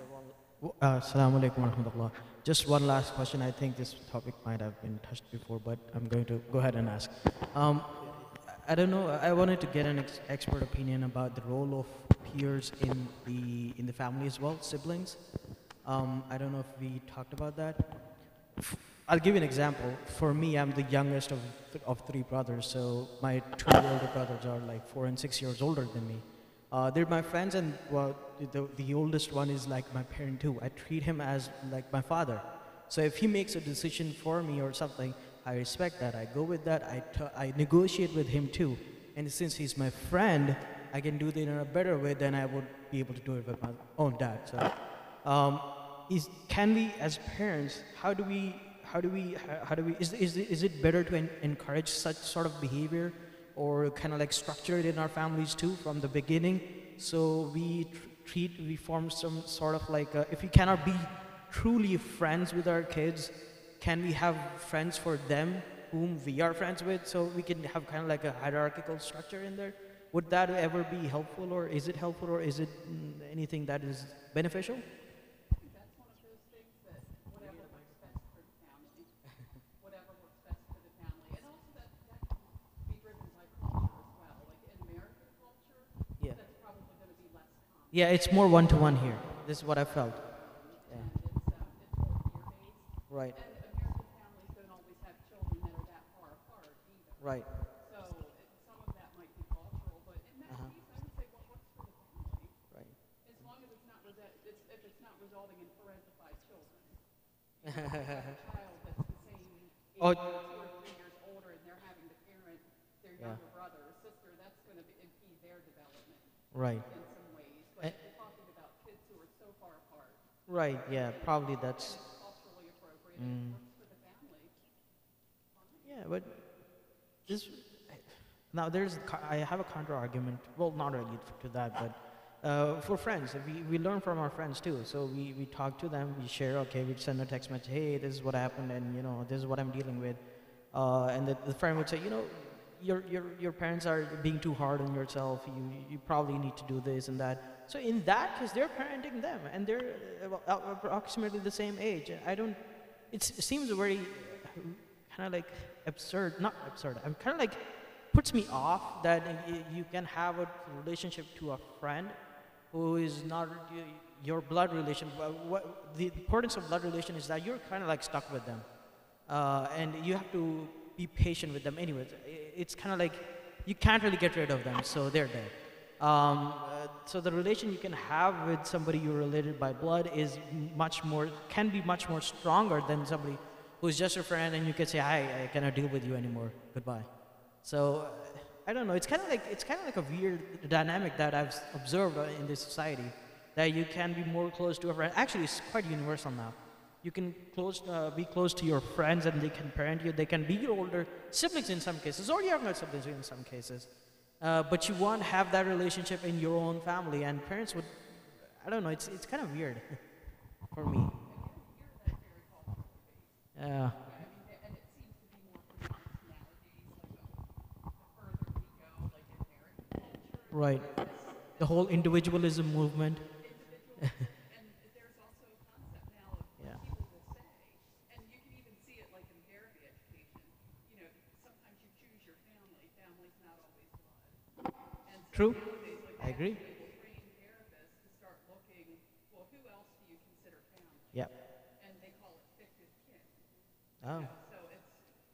Assalamu alaikum wa rahmatullah. Just one last question. I think this topic might have been touched before, but I'm going to go ahead and ask. I don't know, I wanted to get an expert opinion about the role of peers in the family as well, siblings. I don't know if we talked about that. I'll give you an example. For me, I'm the youngest of three brothers, so my two older brothers are like 4 and 6 years older than me. They're my friends, and well, the oldest one is like my parent too. I treat him as like my father. So if he makes a decision for me or something, I respect that. I go with that. I negotiate with him too. And since he's my friend, I can do it in a better way than I would be able to do it with my own dad. So, can we, as parents, is it better to encourage such sort of behavior, or kind of like structure it in our families too from the beginning, so we form some sort of like, if we cannot be truly friends with our kids, can we have friends for them whom we are friends with, so we can have kind of like a hierarchical structure in there? Would that ever be helpful, or is it helpful, or is it anything that is beneficial? Yeah, it's more one-to-one here. This is what I felt. Yeah. Right. And American families don't always have children that are that far apart either. Right. So some of that might be cultural, but in that case, I would say what works for the family. Right. As long as it's not if it's not resulting in parentified children. You know, a child that's the same age, 2 or 3 years older, and they're having to parent their younger brother or sister, that's going to impede their development. Right. In some ways. But if you're talking about kids who are so far apart. Right, yeah, probably that's... Culturally appropriate, it works for the family. Yeah, but this... Now I have a counter argument, well, not really to that, but for friends, we learn from our friends too. So we talk to them, we share, okay, we send a text message, hey, this is what happened, and this is what I'm dealing with. And the friend would say, your parents are being too hard on yourself, you probably need to do this and that. So in that case, they're parenting them, and they're approximately the same age. It seems very kind of like absurd, not absurd, I'm kind of like, puts me off that you can have a relationship to a friend who is not your blood relation. The importance of blood relation is that you're kind of like stuck with them. And you have to be patient with them anyways. It's kind of like you can't really get rid of them, so they're there. So the relation you can have with somebody you're related by blood is can be much more stronger than somebody who's just your friend and you can say, I cannot deal with you anymore, goodbye. So I don't know, it's kind of like a weird dynamic that I've observed in this society, that you can be more close to a friend. Actually, it's quite universal now. You can be close to your friends and they can parent you. They can be your older siblings in some cases, or younger siblings in some cases. But you want to have that relationship in your own family, and parents would, I don't know, it's kind of weird for me. Yeah. Right. The whole individualism movement. True. I agree. Yeah. And they call it fictive kin. Oh. So it's,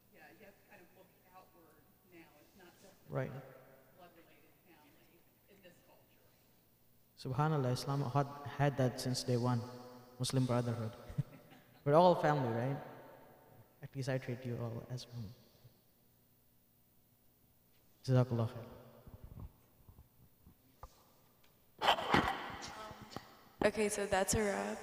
you have to kind of look outward now. It's not just right. blood-related family in this culture. Subhanallah, Islam had that since day one, Muslim Brotherhood. We're all family, right? At least I treat you all as family. Jazakallah khair. Okay, so that's a wrap.